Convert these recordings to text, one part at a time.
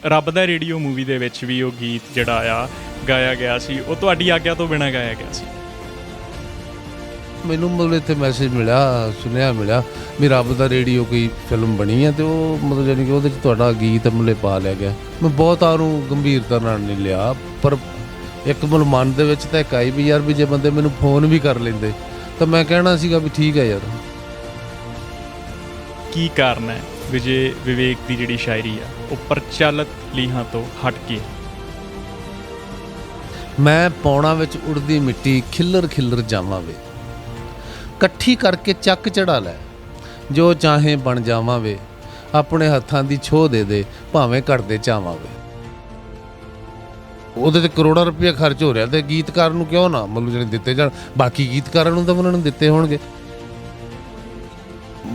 ਰੱਬ ਦਾ radio movie ਦੇ ਵਿੱਚ ਵੀ ਉਹ ਗੀਤ ਜਿਹੜਾ ਆ ਗਾਇਆ ਗਿਆ ਸੀ, ਉਹ ਤੁਹਾਡੀ ਆਗਿਆ ਤੋਂ ਬਿਨਾਂ ਗਾਇਆ ਗਿਆ ਸੀ। ਮੈਨੂੰ ਮਤਲਬ ਇੱਥੇ ਮੈਸੇਜ ਮਿਲਿਆ, ਸੁਨੇਹਾ ਮਿਲਿਆ ਵੀ ਰੱਬ ਦਾ ਰੇਡੀਓ ਕੋਈ ਫਿਲਮ ਬਣੀ ਹੈ ਅਤੇ ਉਹ ਮਤਲਬ ਜਾਣੀ ਕਿ ਉਹਦੇ 'ਚ ਤੁਹਾਡਾ ਗੀਤ ਮਤਲਬ ਪਾ ਲਿਆ ਗਿਆ। ਮੈਂ ਬਹੁਤਾ ਉਹਨੂੰ ਗੰਭੀਰਤਾ ਨਾਲ ਨਹੀਂ ਲਿਆ, ਪਰ ਇੱਕ ਮਤਲਬ ਮਨ ਦੇ ਵਿੱਚ ਤਾਂ ਇੱਕ ਆਈ ਵੀ ਯਾਰ ਵੀ ਜੇ ਬੰਦੇ ਮੈਨੂੰ ਫੋਨ ਵੀ ਕਰ ਲੈਂਦੇ ਤਾਂ ਮੈਂ ਕਹਿਣਾ ਸੀਗਾ ਵੀ ਠੀਕ ਹੈ ਯਾਰ। ਕੀ ਕਾਰਨ ਹੈ ਵਿਜੇ ਵਿਵੇਕ ਦੀ ਜਿਹੜੀ ਸ਼ਾਇਰੀ ਆ ਉਹ ਪ੍ਰਚਲਿਤ ਲੀਹਾਂ ਤੋਂ ਹਟ ਕੇ? ਮੈਂ ਪੌਣਾ ਵਿੱਚ ਉੜਦੀ ਮਿੱਟੀ ਖਿੱਲਰ ਖਿੱਲਰ ਜਾਵਾਂ ਵੇ, ਇਕੱਠੀ ਕਰਕੇ ਚੱਕ ਚੜਾ ਲੈ, ਜੋ ਚਾਹੇ ਬਣ ਜਾਵਾਂ ਵੇ, ਆਪਣੇ ਹੱਥਾਂ ਦੀ ਛੋਹ ਦੇ ਦੇ ਭਾਵੇਂ ਘਟਦੇ ਚਾਵਾਂ ਵੇ। ਉਹਦੇ 'ਤੇ ਕਰੋੜਾਂ ਰੁਪਏ ਖਰਚ ਹੋ ਰਿਹਾ ਅਤੇ ਗੀਤਕਾਰ ਨੂੰ ਕਿਉਂ ਨਾ ਮਤਲਬ ਜਿਹੜੇ ਦਿੱਤੇ ਜਾਣ, ਬਾਕੀ ਗੀਤਕਾਰਾਂ ਨੂੰ ਤਾਂ ਉਹਨਾਂ ਨੂੰ ਦਿੱਤੇ ਹੋਣਗੇ।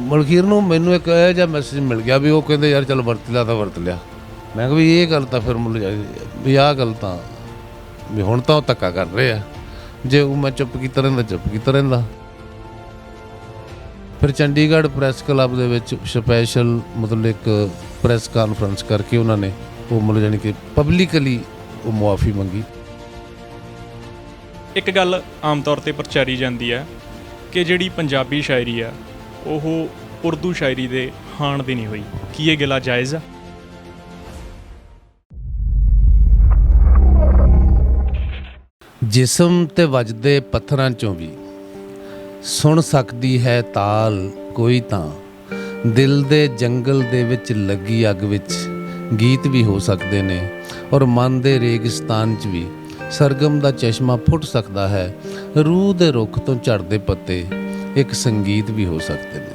ਮਲਕੀਰ ਨੂੰ ਮੈਨੂੰ ਇੱਕ ਇਹੋ ਜਿਹਾ ਮੈਸੇਜ ਮਿਲ ਗਿਆ ਵੀ ਉਹ ਕਹਿੰਦੇ ਯਾਰ ਚਲ ਵਰਤ ਲਿਆ ਤਾਂ ਵਰਤ ਲਿਆ। ਮੈਂ ਕਿਹਾ ਵੀ ਇਹ ਗੱਲ ਤਾਂ ਫਿਰ ਮਤਲਬ ਵੀ ਆਹ ਗੱਲ ਤਾਂ ਵੀ ਹੁਣ ਤਾਂ ਉਹ ਧੱਕਾ ਕਰ ਰਹੇ ਆ, ਜੇ ਉਹ ਮੈਂ ਚੁੱਪ ਕੀਤਾ ਰਹਿੰਦਾ। ਫਿਰ ਚੰਡੀਗੜ੍ਹ ਪ੍ਰੈਸ ਕਲੱਬ ਦੇ ਵਿੱਚ ਸਪੈਸ਼ਲ ਮਤਲਬ ਇੱਕ ਪ੍ਰੈਸ ਕਾਨਫਰੰਸ ਕਰਕੇ ਉਹਨਾਂ ਨੇ ਉਹ ਮਤਲਬ ਜਾਣੀ ਕਿ ਪਬਲਿਕਲੀ ਉਹ ਮੁਆਫੀ ਮੰਗੀ। ਇੱਕ ਗੱਲ ਆਮ ਤੌਰ 'ਤੇ ਪ੍ਰਚਾਰੀ ਜਾਂਦੀ ਹੈ ਕਿ ਜਿਹੜੀ ਪੰਜਾਬੀ ਸ਼ਾਇਰੀ ਆ ਉਹ ਉਰਦੂ ਸ਼ਾਇਰੀ ਦੇ ਹਾਣ ਦੀ ਨਹੀਂ ਹੋਈ। ਕੀ ਇਹ ਗੱਲਾਂ ਜਾਇਜ਼ ਆ? ਜਿਸਮ ਤੇ ਵੱਜਦੇ ਪੱਥਰਾਂ 'ਚੋਂ ਵੀ ਸੁਣ ਸਕਦੀ ਹੈ ਤਾਲ ਕੋਈ ਤਾਂ, ਦਿਲ ਦੇ ਜੰਗਲ ਦੇ ਵਿੱਚ ਲੱਗੀ ਅੱਗ ਵਿੱਚ ਗੀਤ ਵੀ ਹੋ ਸਕਦੇ ਨੇ, ਔਰ ਮਨ ਦੇ ਰੇਗਿਸਤਾਨ 'ਚ ਵੀ ਸਰਗਮ ਦਾ ਚਸ਼ਮਾ ਫੁੱਟ ਸਕਦਾ ਹੈ, ਰੂਹ ਦੇ ਰੁੱਖ ਤੋਂ ਝੜਦੇ ਪੱਤੇ ਇੱਕ ਸੰਗੀਤ ਵੀ ਹੋ ਸਕਦੇ ਨੇ।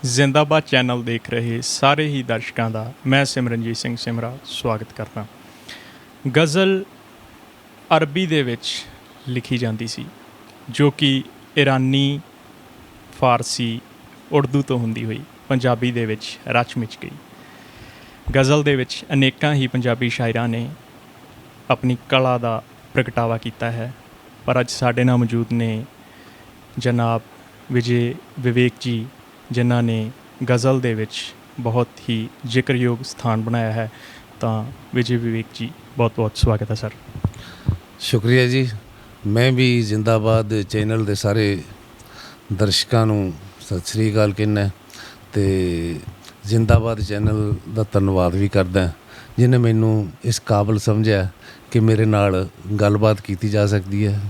ਜ਼ਿੰਦਾਬਾਦ ਚੈਨਲ ਦੇਖ ਰਹੇ ਸਾਰੇ ਹੀ ਦਰਸ਼ਕਾਂ ਦਾ ਮੈਂ ਸਿਮਰਨਜੀਤ ਸਿੰਘ ਸਿਮਰਾ ਸਵਾਗਤ ਕਰਦਾ। ਗਜ਼ਲ ਅਰਬੀ ਦੇ ਵਿੱਚ ਲਿਖੀ ਜਾਂਦੀ ਸੀ, ਜੋ ਕਿ ਇਰਾਨੀ, ਫਾਰਸੀ, ਉਰਦੂ ਤੋਂ ਹੁੰਦੀ ਹੋਈ ਪੰਜਾਬੀ ਦੇ ਵਿੱਚ ਰਚ ਮਿਚ ਗਈ। ਗਜ਼ਲ ਦੇ ਵਿੱਚ ਅਨੇਕਾਂ ਹੀ ਪੰਜਾਬੀ ਸ਼ਾਇਰਾਂ ਨੇ ਆਪਣੀ ਕਲਾ ਦਾ ਪ੍ਰਗਟਾਵਾ ਕੀਤਾ ਹੈ, ਪਰ ਅੱਜ ਸਾਡੇ ਨਾਲ ਮੌਜੂਦ ਨੇ ਜਨਾਬ ਵਿਜੇ ਵਿਵੇਕ ਜੀ, ਜਿਨ੍ਹਾਂ ਨੇ ਗਜ਼ਲ ਦੇ ਵਿੱਚ ਬਹੁਤ ਹੀ ਜ਼ਿਕਰਯੋਗ ਸਥਾਨ ਬਣਾਇਆ ਹੈ। ਤਾਂ ਵਿਜੇ ਵਿਵੇਕ ਜੀ, ਬਹੁਤ ਬਹੁਤ ਸਵਾਗਤ ਹੈ ਸਰ। ਸ਼ੁਕਰੀਆ ਜੀ। ਮੈਂ ਵੀ ਜ਼ਿੰਦਾਬਾਦ ਚੈਨਲ ਦੇ ਸਾਰੇ ਦਰਸ਼ਕਾਂ ਨੂੰ ਸਤਿ ਸ਼੍ਰੀ ਅਕਾਲ ਕਹਿੰਦਾ ਅਤੇ ਜ਼ਿੰਦਾਬਾਦ ਚੈਨਲ ਦਾ ਧੰਨਵਾਦ ਵੀ ਕਰਦਾ ਜਿਹਨੇ ਮੈਨੂੰ ਇਸ ਕਾਬਲ ਸਮਝਿਆ ਕਿ ਮੇਰੇ ਨਾਲ ਗੱਲਬਾਤ ਕੀਤੀ ਜਾ ਸਕਦੀ ਹੈ।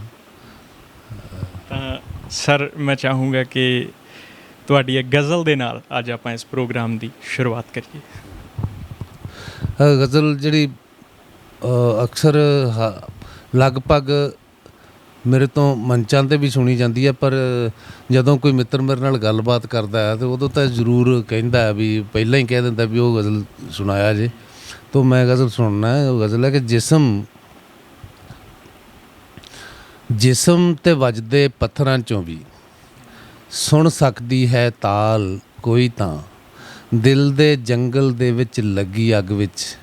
ਤਾਂ ਸਰ ਮੈਂ ਚਾਹੂੰਗਾ ਕਿ ਤੁਹਾਡੀ ਇੱਕ ਗਜ਼ਲ ਦੇ ਨਾਲ ਅੱਜ ਆਪਾਂ ਇਸ ਪ੍ਰੋਗਰਾਮ ਦੀ ਸ਼ੁਰੂਆਤ ਕਰੀਏ। ਗਜ਼ਲ ਜਿਹੜੀ ਅਕਸਰ ਲਗਭਗ ਮੇਰੇ ਤੋਂ ਮੰਚਾਂ 'ਤੇ ਵੀ ਸੁਣੀ ਜਾਂਦੀ ਹੈ, ਪਰ ਜਦੋਂ ਕੋਈ ਮਿੱਤਰ ਮੇਰੇ ਨਾਲ ਗੱਲਬਾਤ ਕਰਦਾ ਹੈ ਤਾਂ ਉਦੋਂ ਤਾਂ ਜ਼ਰੂਰ ਕਹਿੰਦਾ ਵੀ ਪਹਿਲਾਂ ਹੀ ਕਹਿ ਦਿੰਦਾ ਵੀ ਉਹ ਗਜ਼ਲ ਸੁਣਾਇਆ ਜੇ। ਤਾਂ ਮੈਂ ਗਜ਼ਲ ਸੁਣਨਾ ਹੈ। ਉਹ ਗਜ਼ਲ ਹੈ ਕਿ ਜਿਸਮ ਤੇ ਵੱਜਦੇ ਪੱਥਰਾਂ 'ਚੋਂ ਵੀ ਸੁਣ ਸਕਦੀ ਹੈ ਤਾਲ ਕੋਈ ਤਾਂ, ਦਿਲ ਦੇ ਜੰਗਲ ਦੇ ਵਿੱਚ ਲੱਗੀ ਅੱਗ ਵਿੱਚ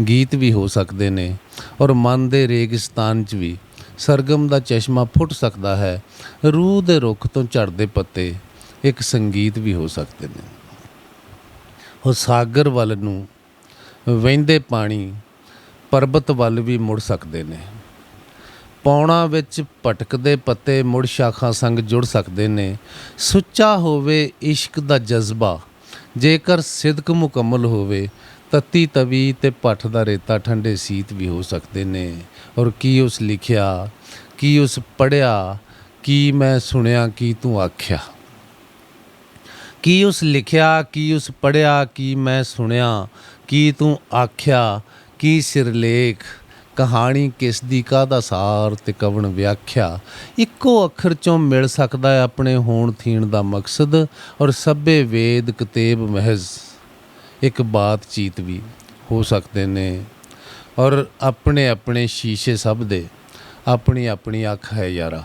ਗੀਤ ਵੀ ਹੋ ਸਕਦੇ ਨੇ, ਔਰ ਮਨ ਦੇ ਰੇਗਿਸਤਾਨ 'ਚ ਵੀ ਸਰਗਮ ਦਾ ਚਸ਼ਮਾ ਫੁੱਟ ਸਕਦਾ ਹੈ, ਰੂਹ ਦੇ ਰੁੱਖ ਤੋਂ ਝੜਦੇ ਪੱਤੇ ਇੱਕ ਸੰਗੀਤ ਵੀ ਹੋ ਸਕਦੇ ਨੇ। ਉਹ ਸਾਗਰ ਵੱਲ ਨੂੰ ਵਹਿੰਦੇ ਪਾਣੀ ਪਰਬਤ ਵੱਲ ਵੀ ਮੁੜ ਸਕਦੇ ਨੇ, ਪੌਣਾ ਵਿੱਚ ਭਟਕਦੇ ਪੱਤੇ ਮੁੜ ਸ਼ਾਖਾ ਸੰਗ ਜੁੜ ਸਕਦੇ ਨੇ। ਸੁੱਚਾ ਹੋਵੇ ਇਸ਼ਕ ਦਾ ਜਜ਼ਬਾ, ਜੇਕਰ ਸਿਦਕ ਮੁਕੰਮਲ ਹੋਵੇ, ਤੱਤੀ ਤਵੀ ਤੇ ਭੱਠ ਦਾ ਰੇਤਾ ਠੰਡੇ ਸੀਤ ਵੀ ਹੋ ਸਕਦੇ ਨੇ। ਔਰ ਕੀ ਉਸ ਲਿਖਿਆ, ਕੀ ਉਸ ਪੜ੍ਹਿਆ, ਕੀ ਮੈਂ ਸੁਣਿਆ, ਕੀ ਤੂੰ ਆਖਿਆ। ਕੀ ਉਸ ਲਿਖਿਆ, ਕੀ ਉਸ ਪੜ੍ਹਿਆ, ਕੀ ਮੈਂ ਸੁਣਿਆ, ਕੀ ਤੂੰ ਆਖਿਆ। ਕੀ ਸਿਰਲੇਖ, ਕਹਾਣੀ ਕਿਸ ਦੀ, ਕਾਹਦਾ ਸਾਰ ਤੇ ਕਵਣ ਵਿਆਖਿਆ। ਇੱਕੋ ਅੱਖਰ 'ਚੋਂ ਮਿਲ ਸਕਦਾ ਹੈ ਆਪਣੇ ਹੋਣ ਥੀਣ ਦਾ ਮਕਸਦ, ਔਰ ਸਭੇ ਵੇਦ ਕਤੇਬ ਮਹਿਜ਼ ਇੱਕ ਬਾਤਚੀਤ ਵੀ ਹੋ ਸਕਦੇ ਨੇ। ਔਰ ਆਪਣੇ ਆਪਣੇ ਸ਼ੀਸ਼ੇ ਸਭ ਦੇ ਆਪਣੀ ਆਪਣੀ ਅੱਖ ਹੈ ਯਾਰਾ,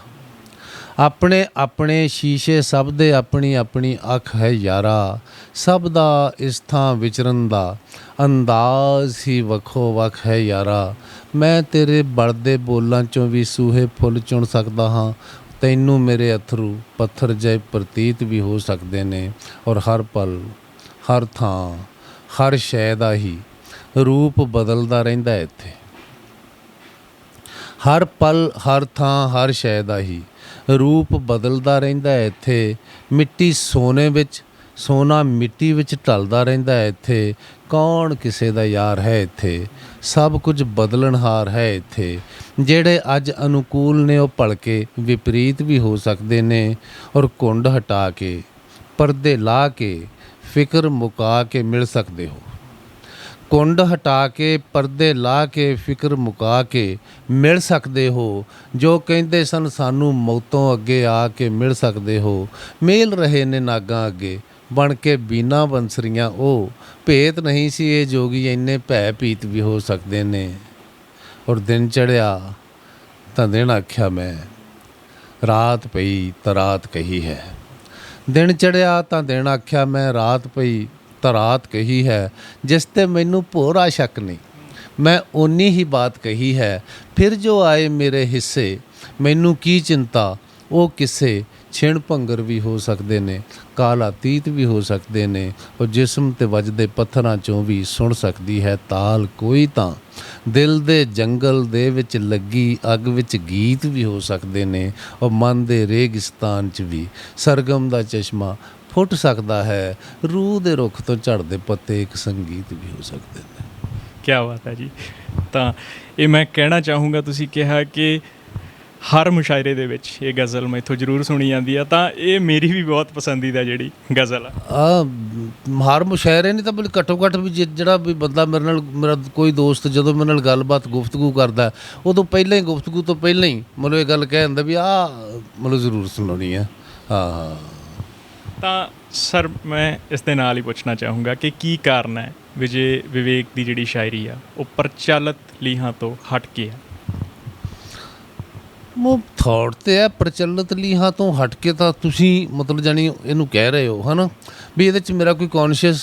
ਆਪਣੇ ਆਪਣੇ ਸ਼ੀਸ਼ੇ ਸਭ ਦੇ ਆਪਣੀ ਆਪਣੀ ਅੱਖ ਹੈ ਯਾਰਾ। ਸਭ ਦਾ ਇਸ ਥਾਂ ਵਿਚਰਨ ਦਾ ਅੰਦਾਜ਼ ਹੀ ਵੱਖੋ ਵੱਖ ਹੈ ਯਾਰਾ। ਮੈਂ ਤੇਰੇ ਬਲਦੇ ਬੋਲਾਂ 'ਚੋਂ ਵੀ ਸੂਹੇ ਫੁੱਲ ਚੁਣ ਸਕਦਾ ਹਾਂ, ਤੈਨੂੰ ਮੇਰੇ ਅਥਰੂ ਪੱਥਰ ਜਿਹੇ ਪ੍ਰਤੀਤ ਵੀ ਹੋ ਸਕਦੇ ਨੇ। ਔਰ ਹਰ ਪਲ, ਹਰ ਥਾਂ, ਹਰ ਸ਼ੈ ਦਾ ਹੀ ਰੂਪ ਬਦਲਦਾ ਰਹਿੰਦਾ ਹੈ ਇੱਥੇ। ਹਰ ਪਲ ਹਰ ਥਾਂ ਹਰ ਸ਼ੈ ਦਾ ਹੀ ਰੂਪ ਬਦਲਦਾ ਰਹਿੰਦਾ ਹੈ ਇੱਥੇ। ਮਿੱਟੀ ਸੋਨੇ ਵਿੱਚ, ਸੋਨਾ ਮਿੱਟੀ ਵਿੱਚ ਢਲਦਾ ਰਹਿੰਦਾ ਹੈ ਇੱਥੇ। ਕੌਣ ਕਿਸੇ ਦਾ ਯਾਰ ਹੈ ਇੱਥੇ, ਸਭ ਕੁਝ ਬਦਲਣਹਾਰ ਹੈ ਇੱਥੇ। ਜਿਹੜੇ ਅੱਜ ਅਨੁਕੂਲ ਨੇ ਉਹ ਭਲਕੇ ਵਿਪਰੀਤ ਵੀ ਹੋ ਸਕਦੇ ਨੇ। ਔਰ ਘੁੰਡ ਹਟਾ ਕੇ, ਪਰਦੇ ਲਾ ਕੇ, ਫਿਕਰ ਮੁਕਾ ਕੇ ਮਿਲ ਸਕਦੇ ਹੋ। ਕੁੰਡ ਹਟਾ ਕੇ, ਪਰਦੇ ਲਾ ਕੇ, ਫਿਕਰ ਮੁਕਾ ਕੇ ਮਿਲ ਸਕਦੇ ਹੋ। ਜੋ ਕਹਿੰਦੇ ਸਨ ਸਾਨੂੰ ਮੌਤੋਂ ਅੱਗੇ ਆ ਕੇ ਮਿਲ ਸਕਦੇ ਹੋ। ਮੇਲ ਰਹੇ ਨੇ ਨਾਗਾਂ ਅੱਗੇ ਬਣ ਕੇ ਬੀਨਾ ਬੰਸਰੀਆਂ ਉਹ। ਭੇਤ ਨਹੀਂ ਸੀ ਇਹ ਜੋਗੀ ਇੰਨੇ ਭੈ ਭੀਤ ਵੀ ਹੋ ਸਕਦੇ ਨੇ। ਔਰ ਦਿਨ ਚੜ੍ਹਿਆ ਤਾਂ ਦਿਨ ਆਖਿਆ ਮੈਂ, ਰਾਤ ਪਈ ਤਾਂ ਰਾਤ ਕਹੀ ਹੈ। ਦਿਨ ਚੜ੍ਹਿਆ ਤਾਂ ਦਿਨ ਆਖਿਆ ਮੈਂ, ਰਾਤ ਪਈ ਤਾਂ ਰਾਤ ਕਹੀ ਹੈ। ਜਿਸ 'ਤੇ ਮੈਨੂੰ ਭੋਰਾ ਸ਼ੱਕ ਨਹੀਂ, ਮੈਂ ਓਨੀ ਹੀ ਬਾਤ ਕਹੀ ਹੈ। ਫਿਰ ਜੋ ਆਏ ਮੇਰੇ ਹਿੱਸੇ ਮੈਨੂੰ ਕੀ ਚਿੰਤਾ, ਉਹ ਕਿਸੇ ਛਿਣ ਭੰਗਰ ਵੀ ਹੋ ਸਕਦੇ ਨੇ, ਕਾਲ ਅਤੀਤ ਵੀ ਹੋ ਸਕਦੇ ਨੇ। ਉਹ ਜਿਸਮ 'ਤੇ ਵੱਜਦੇ ਪੱਥਰਾਂ 'ਚੋਂ ਵੀ ਸੁਣ ਸਕਦੀ ਹੈ ਤਾਲ ਕੋਈ ਤਾਂ। ਦਿਲ ਦੇ ਜੰਗਲ ਦੇ ਵਿੱਚ ਲੱਗੀ ਅੱਗ ਵਿੱਚ ਗੀਤ ਵੀ ਹੋ ਸਕਦੇ ਨੇ। ਉਹ ਮਨ ਦੇ ਰੇਗਿਸਤਾਨ 'ਚ ਵੀ ਸਰਗਮ ਦਾ ਚਸ਼ਮਾ ਫੁੱਟ ਸਕਦਾ ਹੈ। ਰੂਹ ਦੇ ਰੁੱਖ ਤੋਂ ਝੜਦੇ ਪੱਤੇ ਇੱਕ ਸੰਗੀਤ ਵੀ ਹੋ ਸਕਦੇ ਨੇ। ਕੀ ਬਾਤ ਹੈ ਜੀ। ਤਾਂ ਇਹ ਮੈਂ ਕਹਿਣਾ ਚਾਹੂੰਗਾ, ਤੁਸੀਂ ਕਿਹਾ ਕਿ ਹਰ ਮੁਸ਼ਾਇਰੇ ਦੇ ਵਿੱਚ ਇਹ ਗਜ਼ਲ ਮੈਥੋਂ ਜ਼ਰੂਰ ਸੁਣੀ ਜਾਂਦੀ ਆ, ਤਾਂ ਇਹ ਮੇਰੀ ਵੀ ਬਹੁਤ ਪਸੰਦੀਦਾ ਜਿਹੜੀ ਗਜ਼ਲ ਆ। ਹਰ ਮੁਸ਼ਾਇਰੇ ਨਹੀਂ ਤਾਂ ਬਲ ਘੱਟੋ ਘੱਟ ਵੀ ਜਿਹੜਾ ਵੀ ਬੰਦਾ ਮੇਰੇ ਨਾਲ, ਮੇਰਾ ਕੋਈ ਦੋਸਤ ਜਦੋਂ ਮੇਰੇ ਨਾਲ ਗੱਲਬਾਤ ਗੁਫ਼ਤਗੂ ਕਰਦਾ, ਉਦੋਂ ਪਹਿਲਾਂ ਹੀ ਗੁਫ਼ਤਗੂ ਤੋਂ ਪਹਿਲਾਂ ਹੀ ਮਤਲਬ ਇਹ ਗੱਲ ਕਹਿ ਦਿੰਦਾ ਵੀ ਮਤਲਬ ਜ਼ਰੂਰ ਸੁਣਾਉਣੀ ਆ। ਹਾਂ। ਤਾਂ ਸਰ ਮੈਂ ਇਸ ਦੇ ਨਾਲ ਹੀ ਪੁੱਛਣਾ ਚਾਹੂੰਗਾ ਕਿ ਕੀ ਕਾਰਨ ਹੈ ਵਿਜੇ ਵਿਵੇਕ ਦੀ ਜਿਹੜੀ ਸ਼ਾਇਰੀ ਆ ਉਹ ਪ੍ਰਚਲਿਤ ਲੀਹਾਂ ਤੋਂ ਹਟ ਕੇ ਆ? ਉਹ ਥੋਟ 'ਤੇ ਹੈ, ਪ੍ਰਚਲਿਤ ਲੀਹਾਂ ਤੋਂ ਹਟ ਕੇ ਤਾਂ ਤੁਸੀਂ ਮਤਲਬ ਜਾਣੀ ਇਹਨੂੰ ਕਹਿ ਰਹੇ ਹੋ ਹੈ ਨਾ ਵੀ ਇਹਦੇ 'ਚ ਮੇਰਾ ਕੋਈ ਕੌਨਸ਼ੀਅਸ